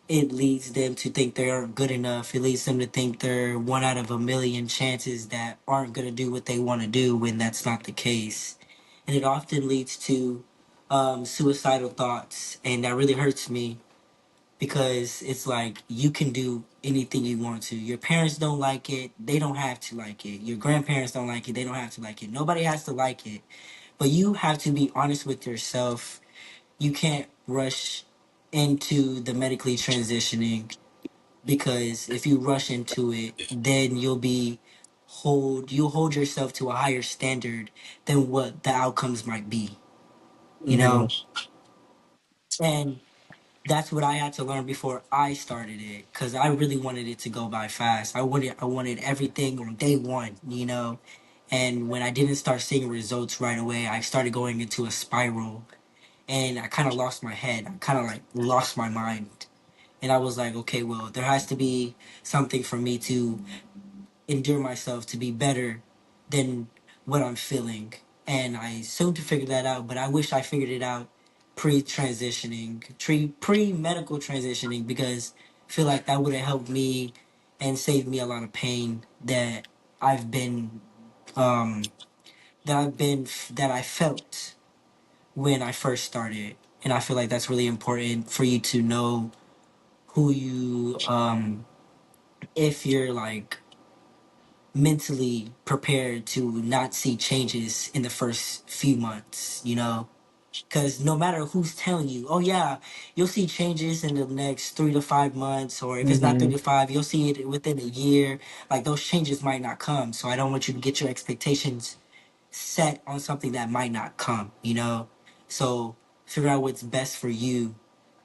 it leads them to think they aren't good enough. It leads them to think they're one out of a million chances that aren't going to do what they want to do when that's not the case. And it often leads to suicidal thoughts, and that really hurts me because it's like you can do anything you want to. Your parents don't like it, they don't have to like it. Your grandparents don't like it, they don't have to like it. Nobody has to like it. But you have to be honest with yourself. You can't rush into the medically transitioning, because if you rush into it, then you'll hold yourself to a higher standard than what the outcomes might be, you Hmm. know? And that's what I had to learn before I started it, because I really wanted it to go by fast. I wanted everything on day one, you know. And when I didn't start seeing results right away, I started going into a spiral, and I kind of lost my head. I kind of like lost my mind, and I was like, okay, well, there has to be something for me to endure myself to be better than what I'm feeling. And I soon to figure that out, but I wish I figured it out pre-transitioning, pre-medical transitioning, because I feel like that would have helped me and saved me a lot of pain I've been um that I felt when I first started. And I feel like that's really important for you to know who you if you're like mentally prepared to not see changes in the first few months, you know? Because no matter who's telling you, oh yeah, you'll see changes in the next 3 to 5 months, or if it's not 3 to 5, you'll see it within a year. Like those changes might not come. So I don't want you to get your expectations set on something that might not come, you know? So figure out what's best for you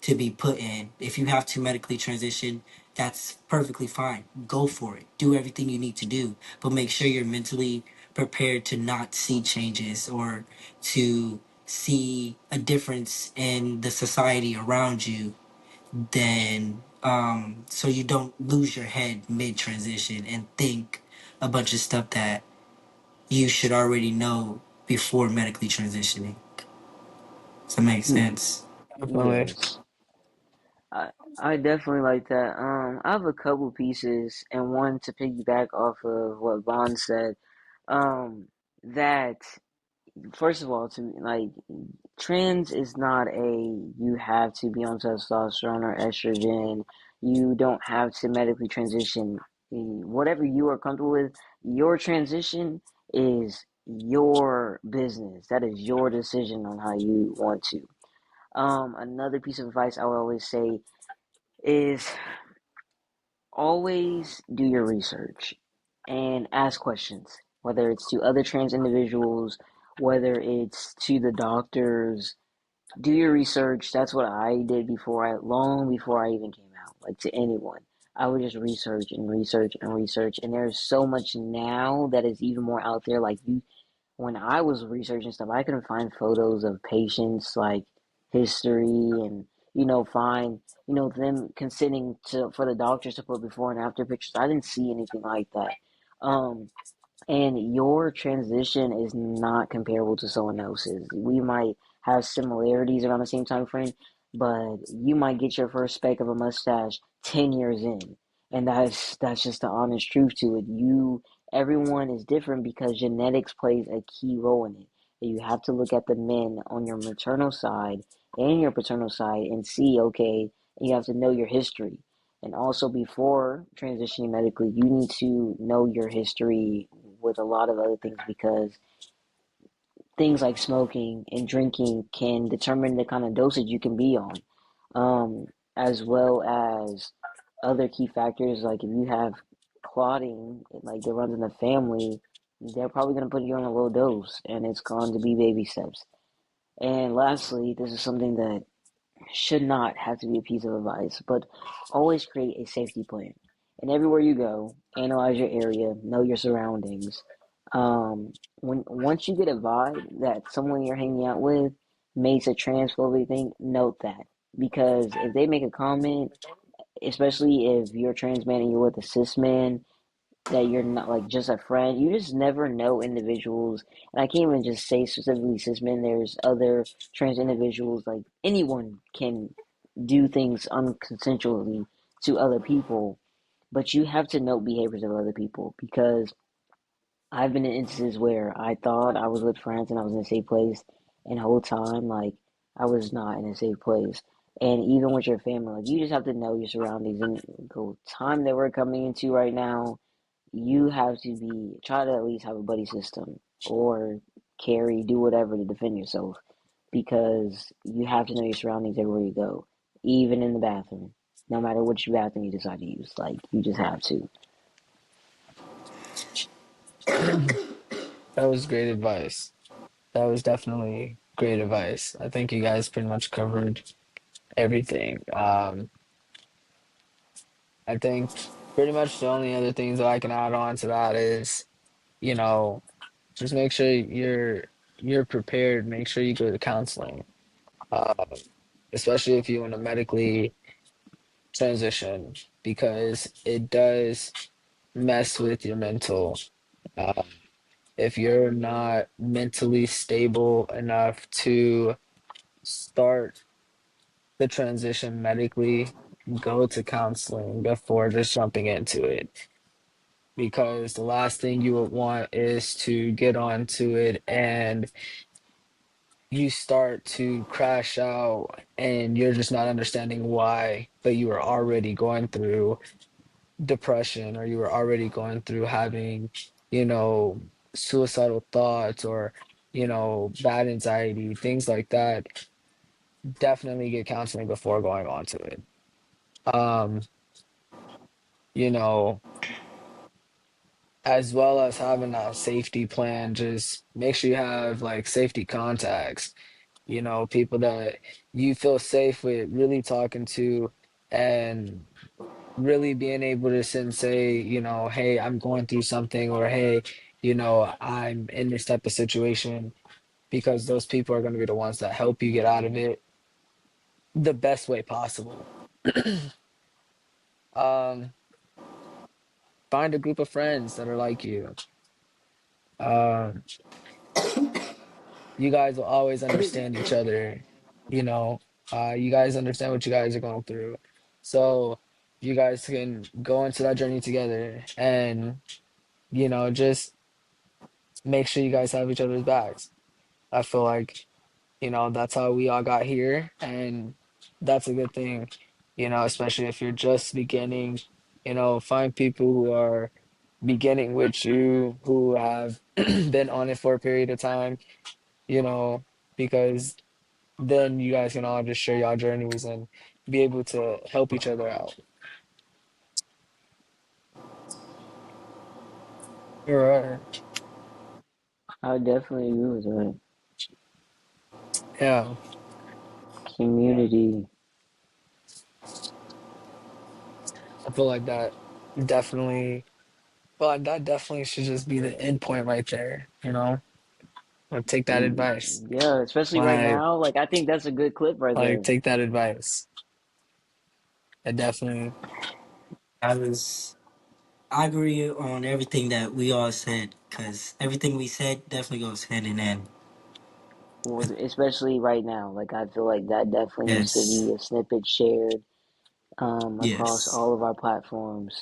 to be put in. If you have to medically transition, that's perfectly fine. Go for it. Do everything you need to do, but make sure you're mentally prepared to not see changes or to see a difference in the society around you, then so you don't lose your head mid transition and think a bunch of stuff that you should already know before medically transitioning. Does that make hmm, sense? Definitely. yes. I I definitely like that. I have a couple pieces, and one to piggyback off of what Vaughn said. That first of all, to me, like trans is not a you have to be on testosterone or estrogen. You don't have to medically transition. Whatever you are comfortable with, your transition is your business. That is your decision on how you want to. Another piece of advice I would always say is always do your research and ask questions, whether it's to other trans individuals whether it's to the doctors. Do your research. That's what I did long before I even came out, like to anyone. I would just research and research and research. And there's so much now that is even more out there. Like when I was researching stuff, I couldn't find photos of patients, like history, and find them consenting for the doctors to put before and after pictures. I didn't see anything like that. Um, and your transition is not comparable to someone else's. We might have similarities around the same time frame, but you might get your first speck of a mustache 10 years in. And that's just the honest truth to it. Everyone is different because genetics plays a key role in it. You have to look at the men on your maternal side and your paternal side and see, okay, you have to know your history. And also, before transitioning medically, you need to know your history with a lot of other things because things like smoking and drinking can determine the kind of dosage you can be on, as well as other key factors like if you have clotting, like that runs in the family, they're probably going to put you on a low dose, and it's going to be baby steps. And lastly, this is something that should not have to be a piece of advice, but always create a safety plan. And everywhere you go, analyze your area, know your surroundings. When once you get a vibe that someone you're hanging out with makes a transphobic thing, note that because if they make a comment, especially if you're a trans man and you're with a cis man, that you're not like just a friend. You just never know individuals, and I can't even just say specifically cis men. There's other trans individuals. Like anyone can do things unconsensually to other people, but you have to note behaviors of other people because I've been in instances where I thought I was with friends and I was in a safe place, and the whole time, like, I was not in a safe place. And even with your family, like, you just have to know your surroundings. And the time that we're coming into right now, you have to try to at least have a buddy system or do whatever to defend yourself because you have to know your surroundings everywhere you go, even in the bathroom, no matter which bathroom you decide to use. Like, you just have to. That was great advice. That was definitely great advice. I think you guys pretty much covered everything. I think pretty much the only other things that I can add on to that is, you know, just make sure you're prepared. Make sure you go to counseling, uh, especially if you want to medically transition, because it does mess with your mental. Um, if you're not mentally stable enough to start the transition medically, go to counseling before just jumping into it. Because the last thing you would want is to get onto it and you start to crash out and you're just not understanding why, but you were already going through depression or you were already going through having, you know, suicidal thoughts or, bad anxiety, things like that. Definitely get counseling before going on to it. Um, you know, as well as having a safety plan, just make sure you have like safety contacts, people that you feel safe with really talking to and really being able to sit and say, hey, I'm going through something, or hey, I'm in this type of situation, because those people are going to be the ones that help you get out of it the best way possible. Um, find a group of friends that are like you. Um, you guys will always understand each other, you know. You guys understand what you guys are going through. So you guys can go into that journey together and, just make sure you guys have each other's backs. I feel like, that's how we all got here, and that's a good thing, especially if you're just beginning, find people who are beginning with you, who have been on it for a period of time, you know, because then you guys can all just share your journeys and be able to help each other out. All right. I definitely agree with that. Yeah, Community. I feel like that definitely. Well, that definitely should just be the end point right there. Like, take that advice. Yeah, especially right Like, now. Like I think that's a good clip right like, there. take that advice. It definitely. I was I agree on everything that we all said because everything we said definitely goes hand in hand. Well, especially right now. Like I feel like that definitely needs to Yes, be a snippet shared across yes, all of our platforms.